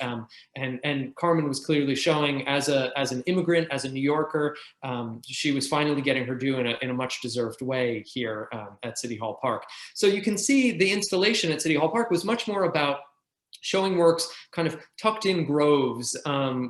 Carmen was clearly showing as an immigrant, as a New Yorker, she was finally getting her due in a much deserved way here at City Hall Park. So you can see the installation at City Hall Park was much more about showing works kind of tucked in groves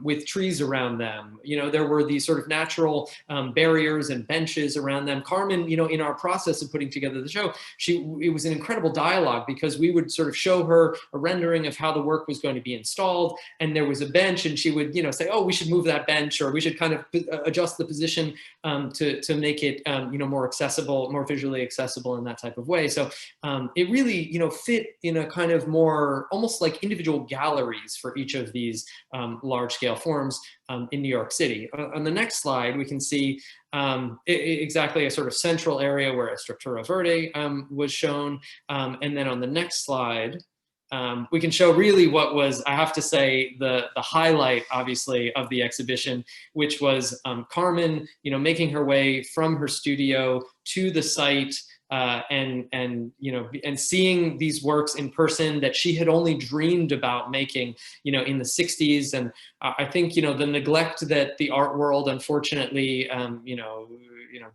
with trees around them. There were these sort of natural barriers and benches around them. Carmen, in our process of putting together the show, it was an incredible dialogue, because we would sort of show her a rendering of how the work was going to be installed, and there was a bench, and she would say, oh, we should move that bench, or we should kind of adjust the position to make it more accessible, more visually accessible in that type of way. So it really fit in a kind of more almost like individual galleries for each of these large-scale forms in New York City. On the next slide, we can see exactly a sort of central area where Estructura Verde was shown. And then on the next slide, we can show really what was, I have to say, the highlight, obviously, of the exhibition, which was Carmen, making her way from her studio to the site, and seeing these works in person that she had only dreamed about making, in the 60s. And I think, the neglect that the art world, unfortunately,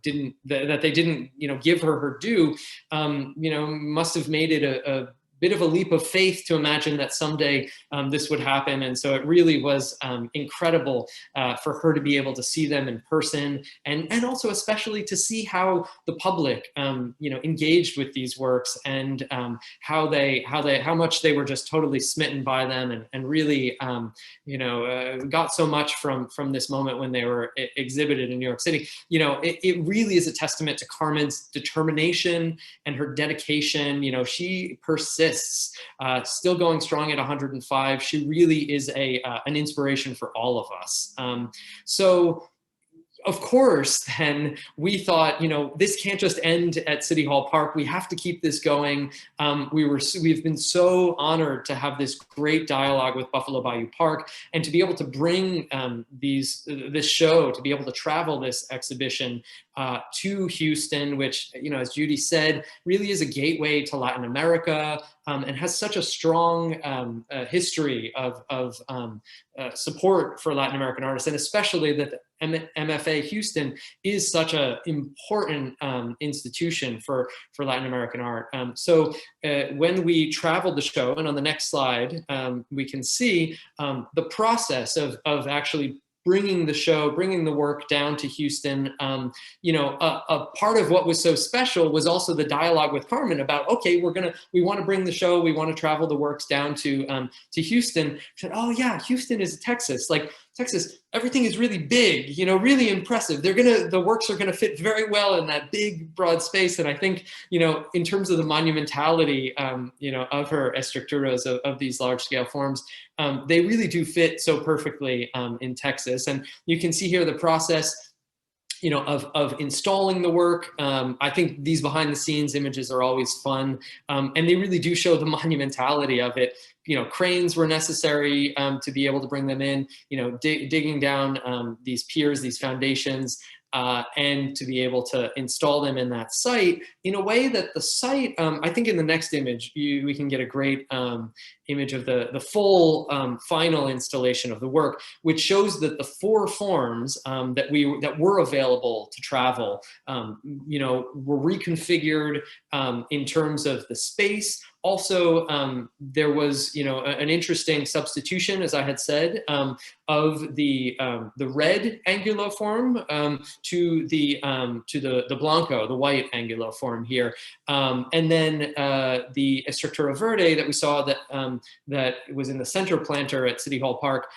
they didn't, give her due, must have made it a bit of a leap of faith to imagine that someday this would happen. And so it really was incredible for her to be able to see them in person, and also especially to see how the public engaged with these works, and how much they were just totally smitten by them, and really got so much from this moment when they were exhibited in New York City. It really is a testament to Carmen's determination and her dedication. She persists, still going strong at 105. She really is an inspiration for all of us. So of course, then we thought, this can't just end at City Hall Park. We have to keep this going. We've been so honored to have this great dialogue with Buffalo Bayou Park, and to be able to bring this show, to be able to travel this exhibition to Houston, which, as Judy said, really is a gateway to Latin America, and has such a strong history of support for Latin American artists, and especially that the MFA Houston is such an important institution for Latin American art. So when we traveled the show, and on the next slide, we can see the process of actually bringing the work down to Houston. A part of what was so special was also the dialogue with Carmen about, okay, we want to bring the show, we want to travel the works down to Houston. She said, oh yeah, Houston is Texas. Like Texas, everything is really big, really impressive. The works are gonna fit very well in that big, broad space. And I think, in terms of the monumentality, of her estructuras, of these large scale forms, they really do fit so perfectly in Texas. And you can see here the process, of installing the work. I think these behind the scenes images are always fun, and they really do show the monumentality of it. Cranes were necessary to be able to bring them in, digging down these piers, these foundations, and to be able to install them in that site in a way that the site, I think in the next image, we can get a great image of the full final installation of the work, which shows that the 4 forms that were available to travel, were reconfigured in terms of the space. Also, there was, an interesting substitution, as I had said, of the red angular form to the blanco, the white angular form here, and then the Estructura Verde that we saw that was in the center planter at City Hall Park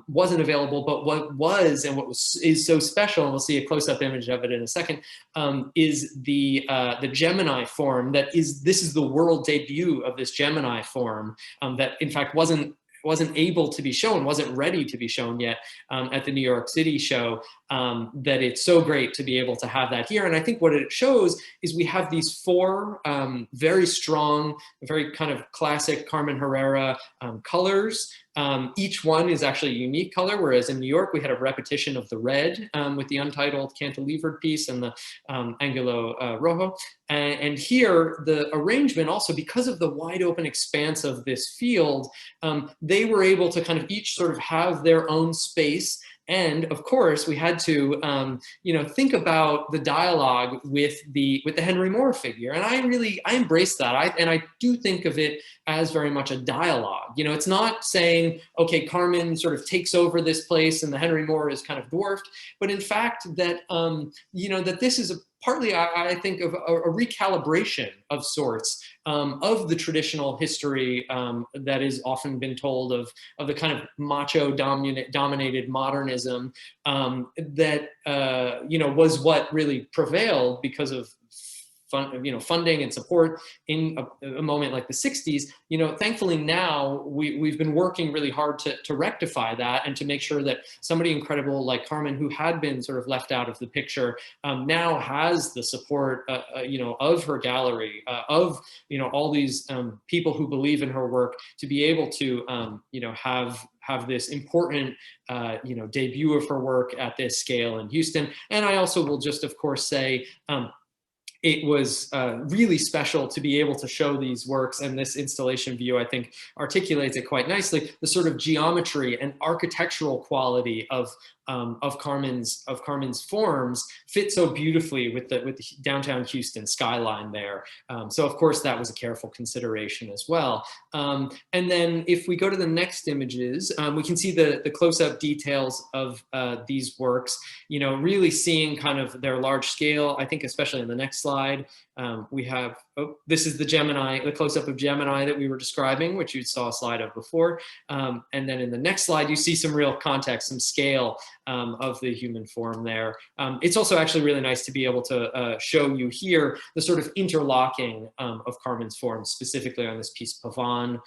wasn't available, but what is so special, and we'll see a close-up image of it in a second, is the Gemini form. This is the world debut of this Gemini form that in fact wasn't able to be shown, wasn't ready to be shown yet at the New York City show, that it's so great to be able to have that here. And I think what it shows is we have these 4 very strong, very kind of classic Carmen Herrera colors. Each one is actually a unique color, whereas in New York we had a repetition of the red with the untitled cantilevered piece and the Angulo Rojo. And here the arrangement also, because of the wide open expanse of this field, they were able to kind of each sort of have their own space. And of course, we had to, think about the dialogue with the Henry Moore figure, and I embrace that. I do think of it as very much a dialogue. It's not saying, okay, Carmen sort of takes over this place and the Henry Moore is kind of dwarfed, but in fact that that this is partly, I think, of a recalibration of sorts of the traditional history that has often been told of the kind of macho dominated modernism that was what really prevailed because of funding and support in a moment like the 60s. Thankfully now we've been working really hard to rectify that and to make sure that somebody incredible like Carmen, who had been sort of left out of the picture, now has the support, of her gallery, of all these people who believe in her work, to be able to, have this important, debut of her work at this scale in Houston. And I also will just, of course, say, it was really special to be able to show these works, and this installation view, I think, articulates it quite nicely. The sort of geometry and architectural quality of Carmen's forms fit so beautifully with the downtown Houston skyline there. So of course that was a careful consideration as well. And then if we go to the next images, we can see the close-up details of these works. Really seeing kind of their large scale. I think especially in the next slide, we have, this is the Gemini, the close-up of Gemini that we were describing, which you saw a slide of before. And then in the next slide, you see some real context, some scale of the human form there. It's also actually really nice to be able to show you here the sort of interlocking of Carmen's form, specifically on this piece Pavon,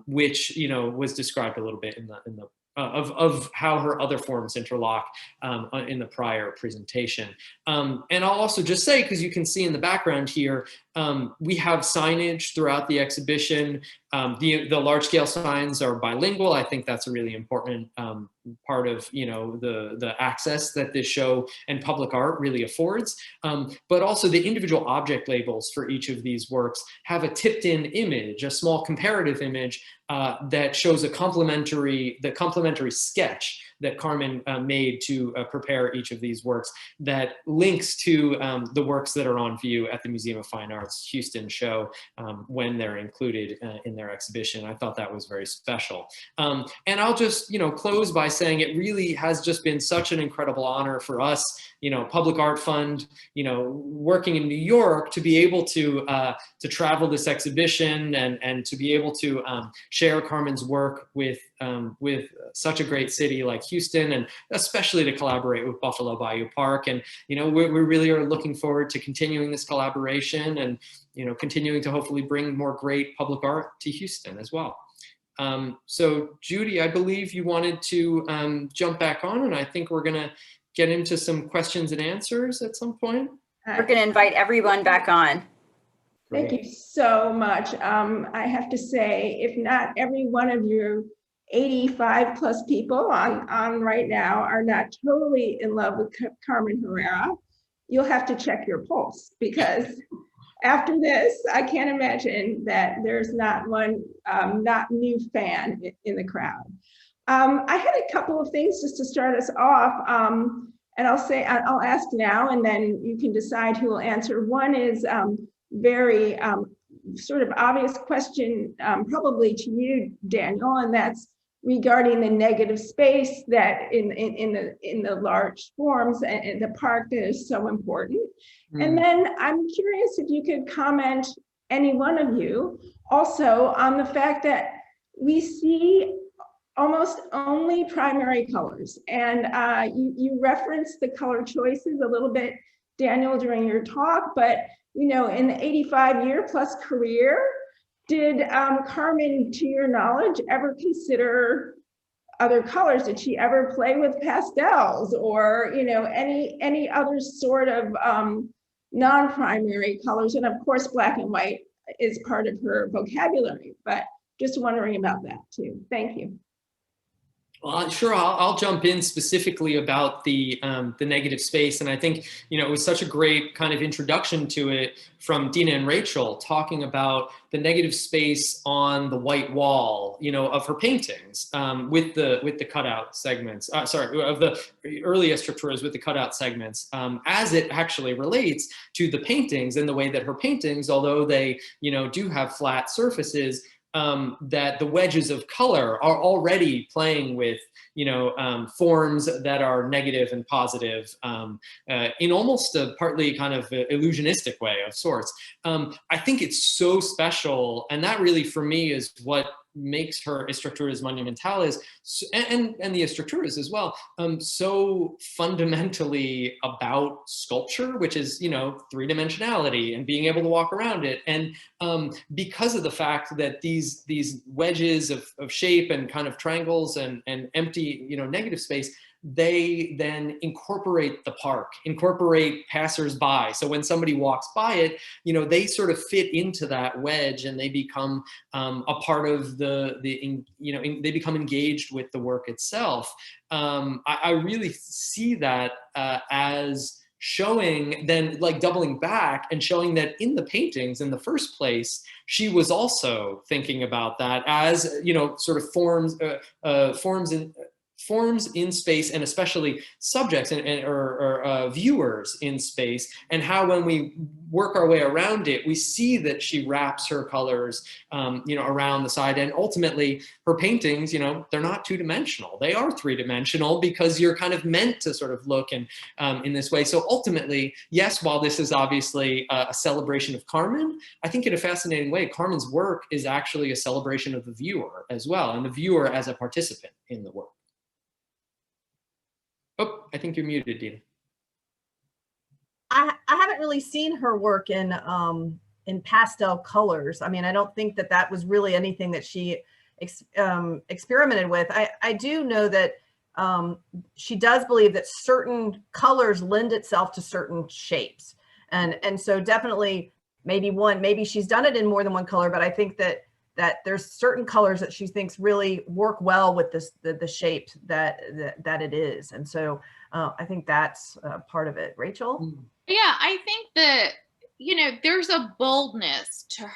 which was described a little bit in the of how her other forms interlock in the prior presentation. And I'll also just say, because you can see in the background here, we have signage throughout the exhibition. The large scale signs are bilingual. I think that's a really important part of the access that this show and public art really affords. But also the individual object labels for each of these works have a tipped in image, a small comparative image that shows the complementary sketch that Carmen made to prepare each of these works, that links to the works that are on view at the Museum of Fine Arts Houston show when they're included in their exhibition. I thought that was very special. And I'll just close by saying it really has just been such an incredible honor for us, Public Art Fund, working in New York, to be able to travel this exhibition and to be able to share Carmen's work with such a great city like Houston, and especially to collaborate with Buffalo Bayou Park. And we really are looking forward to continuing this collaboration and continuing to hopefully bring more great public art to Houston as well. So Judy, I believe you wanted to jump back on, and I think we're gonna get into some questions and answers at some point. We're gonna invite everyone back on. Thank you so much. I have to say, if not every one of you 85 plus people on right now are not totally in love with Carmen Herrera, you'll have to check your pulse, because after this, I can't imagine that there's not one not new fan in the crowd. I had a couple of things just to start us off, and I'll ask now, and then you can decide who will answer. One is very sort of obvious question, probably to you, Daniel, and that's regarding the negative space that in the large forms and the park that is so important. And then I'm curious if you could comment, any one of you, also on the fact that we see almost only primary colors. And you referenced the color choices a little bit, Daniel, during your talk, but in the 85-year-plus career, did Carmen, to your knowledge, ever consider other colors? Did she ever play with pastels or any other sort of non-primary colors? And of course, black and white is part of her vocabulary, but just wondering about that too. Thank you. Well, sure. I'll jump in specifically about the negative space, and I think it was such a great kind of introduction to it from Dena and Rachel, talking about the negative space on the white wall, of her paintings, with the cutout segments. Of the early Estructuras with the cutout segments, as it actually relates to the paintings and the way that her paintings, although they do have flat surfaces, that the wedges of color are already playing with, forms that are negative and positive, in almost a partly kind of illusionistic way of sorts. I think it's so special, and that really, for me, is what makes her Estructuras Monumentales and the Estructuras as well, so fundamentally about sculpture, which is, three-dimensionality and being able to walk around it. And because of the fact that these wedges of shape and kind of triangles and empty, negative space, they then incorporate the park, incorporate passersby. So when somebody walks by it, they sort of fit into that wedge, and they become a part of they become engaged with the work itself. I really see that as showing, then like doubling back and showing that in the paintings in the first place, she was also thinking about that as, sort of forms in space, and especially subjects or viewers in space, and how when we work our way around it, we see that she wraps her colors, around the side. And ultimately, her paintings, they're not two-dimensional. They are three-dimensional because you're kind of meant to sort of look in this way. So ultimately, yes, while this is obviously a celebration of Carmen, I think in a fascinating way, Carmen's work is actually a celebration of the viewer as well, and the viewer as a participant in the work. Oh, I think you're muted, Dena. I haven't really seen her work in pastel colors. I mean, I don't think that was really anything that she experimented with. I do know that she does believe that certain colors lend itself to certain shapes, and so definitely maybe she's done it in more than one color, but I think that there's certain colors that she thinks really work well with the shape that it is. And so I think that's part of it. Rachel? Yeah, I think that, there's a boldness to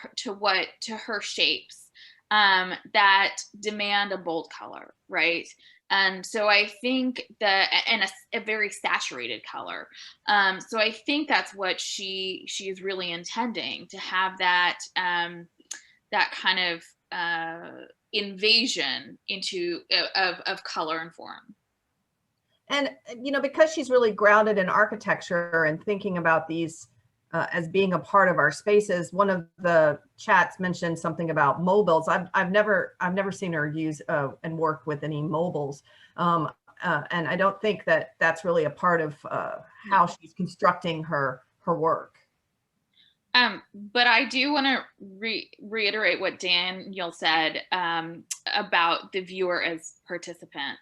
her shapes that demand a bold color, right? And so I think that, and a very saturated color. So I think that's what she is really intending, to have that, that kind of invasion into of color and form. And because she's really grounded in architecture and thinking about these as being a part of our spaces, one of the chats mentioned something about mobiles. I've never seen her use and work with any mobiles, and I don't think that that's really a part of how she's constructing her work. But I do want to reiterate what Daniel said about the viewer as participant,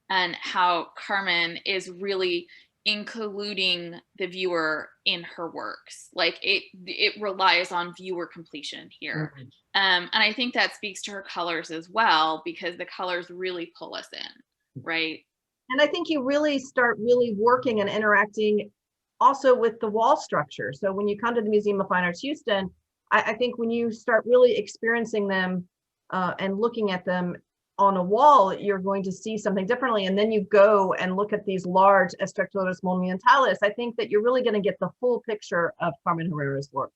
and how Carmen is really including the viewer in her works. Like it relies on viewer completion here. Mm-hmm. And I think that speaks to her colors as well, because the colors really pull us in, right? And I think you really start really working and interacting also with the wall structure. So when you come to the Museum of Fine Arts Houston, I think when you start really experiencing them and looking at them on a wall, you're going to see something differently. And then you go and look at these large Estructuras Monumentales. I think that you're really going to get the full picture of Carmen Herrera's work.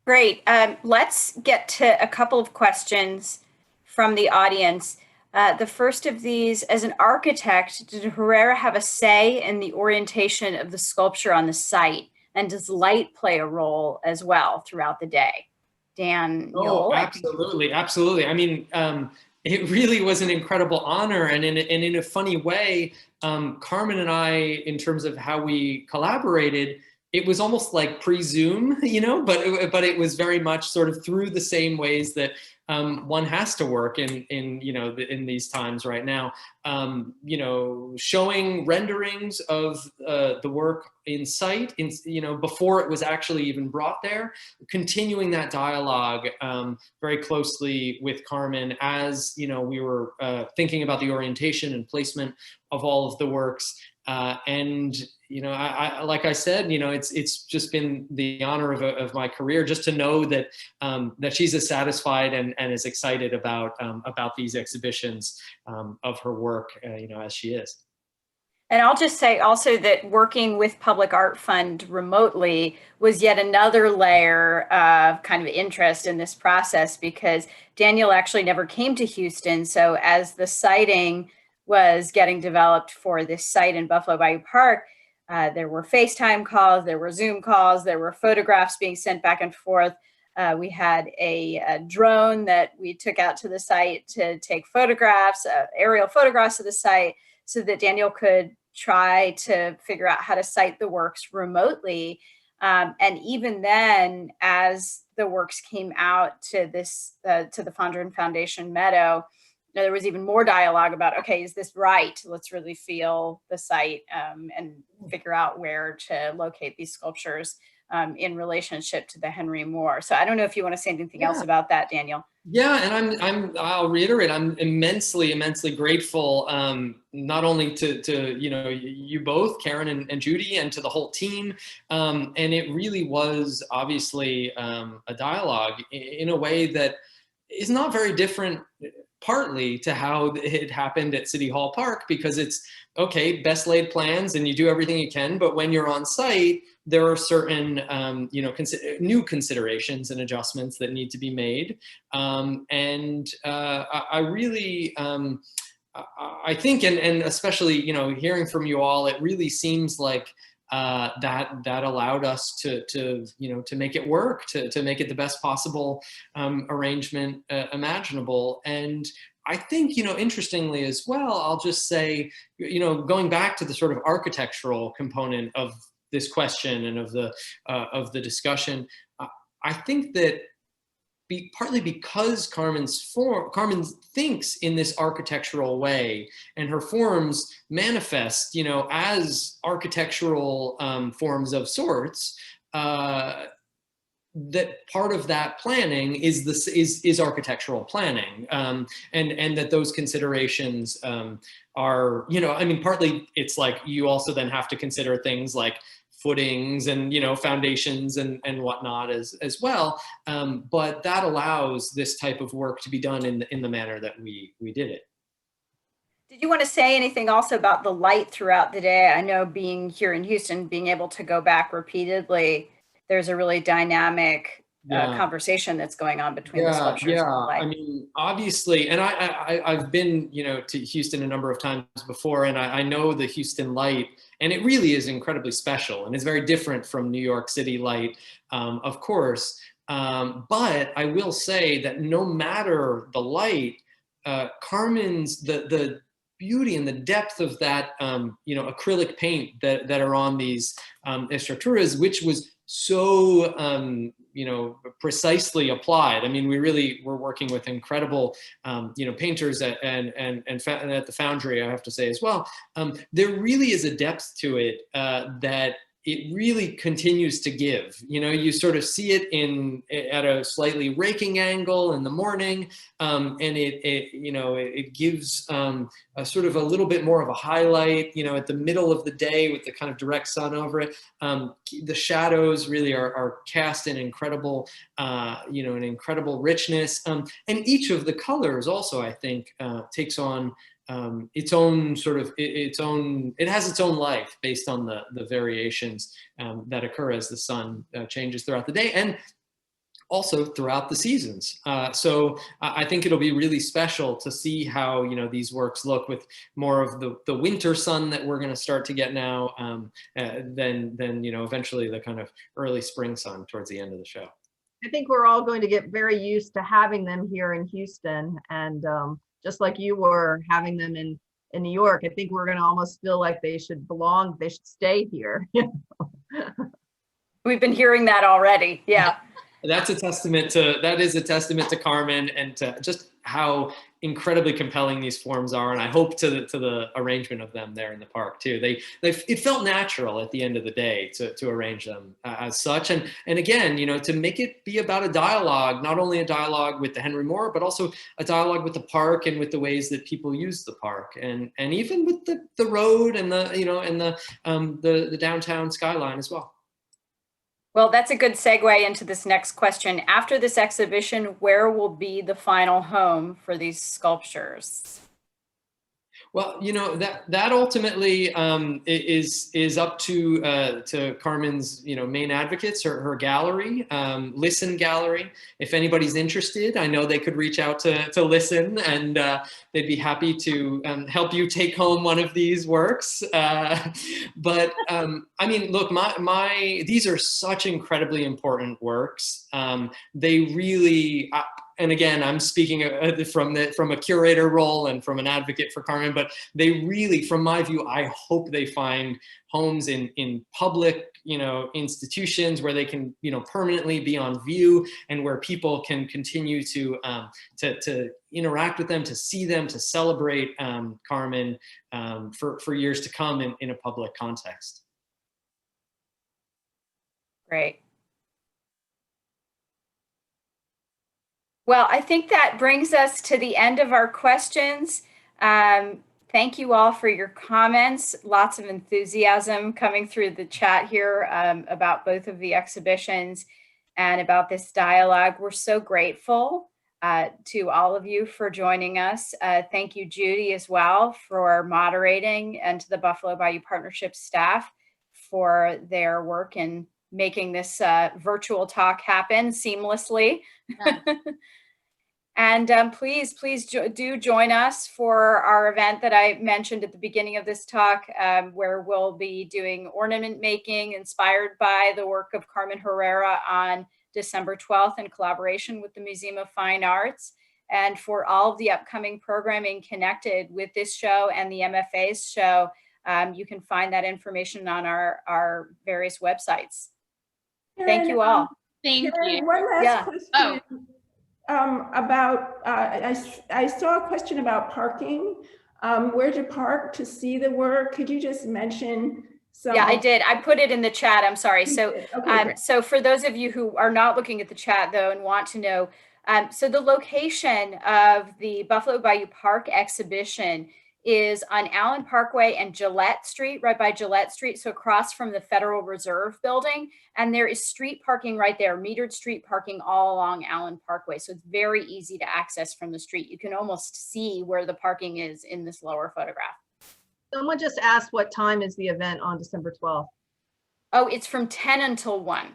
Great. Let's get to a couple of questions from the audience. The first of these, as an architect, did Herrera have a say in the orientation of the sculpture on the site? And does light play a role as well throughout the day? Daniel? Oh, absolutely, absolutely. I mean, it really was an incredible honor, and in a funny way, Carmen and I, in terms of how we collaborated, it was almost like pre-Zoom, you know, but it was very much sort of through the same ways that one has to work in you know, in these times right now. You know, showing renderings of the work in site, you know, before it was actually even brought there, continuing that dialogue very closely with Carmen as, you know, we were thinking about the orientation and placement of all of the works. And, you know, I like I said, you know, it's just been the honor of my career just to know that that she's as satisfied and as excited about these exhibitions of her work, you know, as she is. And I'll just say also that working with Public Art Fund remotely was yet another layer of kind of interest in this process, because Daniel actually never came to Houston. So as the siting was getting developed for this site in Buffalo Bayou Park, there were FaceTime calls, there were Zoom calls, there were photographs being sent back and forth. We had a drone that we took out to the site to take photographs, aerial photographs of the site, so that Daniel could try to figure out how to site the works remotely. And even then, as the works came out to this, to the Fondren Foundation Meadow, there was even more dialogue about, okay, is this right? Let's really feel the site and figure out where to locate these sculptures in relationship to the Henry Moore. So I don't know if you want to say anything else about that, Daniel. Yeah, and I'll reiterate, I'm immensely grateful, not only to you know, you both, Karen and Judy, and to the whole team. And it really was obviously a dialogue in a way that is not very different, partly to how it happened at City Hall Park, because it's, okay, best laid plans and you do everything you can, but when you're on site, there are certain you know, new considerations and adjustments that need to be made. And I really, I think, and especially, you know, hearing from you all, it really seems like that allowed us to you know, to make it work, to make it the best possible arrangement imaginable. And I think, you know, interestingly as well, I'll just say, you know, going back to the sort of architectural component of this question and of the discussion, I think that partly because Carmen thinks in this architectural way, and her forms manifest, you know, as architectural forms of sorts, that part of that planning is architectural planning, and that those considerations are, you know, I mean, partly it's like you also then have to consider things like footings and, you know, foundations and whatnot as well, but that allows this type of work to be done in the manner that we did it. Did you want to say anything also about the light throughout the day? I know, being here in Houston, being able to go back repeatedly, there's a really dynamic conversation that's going on between the sculptures and the light. I mean, obviously, and I've been, you know, to Houston a number of times before, and I know the Houston light, and it really is incredibly special, and it's very different from New York City light, of course. But I will say that no matter the light, Carmen's, the beauty and the depth of that, you know, acrylic paint that are on these estructuras, which was so, you know, precisely applied. I mean, we really were working with incredible, you know, painters and at the Foundry, I have to say as well. There really is a depth to it that it really continues to give. You know, you sort of see it at a slightly raking angle in the morning, and it gives a sort of a little bit more of a highlight, you know, at the middle of the day with the kind of direct sun over it. The shadows really are cast in incredible, an incredible richness, and each of the colors also, I think, takes on its own sort of it has its own life based on the variations that occur as the sun changes throughout the day and also throughout the seasons. So I think it'll be really special to see how, you know, these works look with more of the winter sun that we're going to start to get now, than you know, eventually the kind of early spring sun towards the end of the show. I think we're all going to get very used to having them here in Houston, and just like you were having them in New York, I think we're going to almost feel like they should stay here. We've been hearing that already. Yeah. That is a testament to Carmen and to just how incredibly compelling these forms are. And I hope to the arrangement of them there in the park too. It felt natural at the end of the day to arrange them as such. And again, you know, to make it be about a dialogue, not only a dialogue with the Henry Moore, but also a dialogue with the park and with the ways that people use the park, and even with the road and the downtown skyline as well. Well, that's a good segue into this next question. After this exhibition, where will be the final home for these sculptures? Well, you know, that ultimately is up to Carmen's, you know, main advocates, her gallery, Listen Gallery. If anybody's interested, I know they could reach out to Listen, and they'd be happy to help you take home one of these works. But I mean, look, these are such incredibly important works. They really. And again, I'm speaking from a curator role and from an advocate for Carmen, but they really, from my view, I hope they find homes in public, you know, institutions where they can, you know, permanently be on view, and where people can continue to interact with them, to see them, to celebrate Carmen for years to come in a public context. Great. Well, I think that brings us to the end of our questions. Thank you all for your comments. Lots of enthusiasm coming through the chat here about both of the exhibitions and about this dialogue. We're so grateful to all of you for joining us. Thank you, Judy, as well, for moderating, and to the Buffalo Bayou Partnership staff for their work in making this virtual talk happen seamlessly. Yeah. And please do join us for our event that I mentioned at the beginning of this talk, where we'll be doing ornament making inspired by the work of Carmen Herrera on December 12th in collaboration with the Museum of Fine Arts. And for all of the upcoming programming connected with this show and the MFA's show, you can find that information on our various websites. Thank you all. Thank you. One last question. I saw a question about parking, where to park to see the work. Could you just mention some? Yeah, I did. I put it in the chat. I'm sorry. So, okay, so for those of you who are not looking at the chat though and want to know, so the location of the Buffalo Bayou Park exhibition is on Allen Parkway and Gillette Street, right by Gillette Street, so across from the Federal Reserve Building. And there is street parking right there, metered street parking all along Allen Parkway. So it's very easy to access from the street. You can almost see where the parking is in this lower photograph. Someone just asked what time is the event on December 12th? Oh, it's from 10 until 1.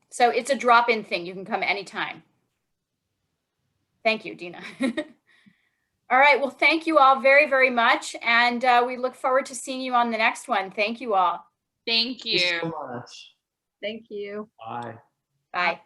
So it's a drop-in thing. You can come anytime. Thank you, Dena. All right, well, thank you all very, very much. And we look forward to seeing you on the next one. Thank you all. Thank you. Thank you so much. Thank you. Bye. Bye.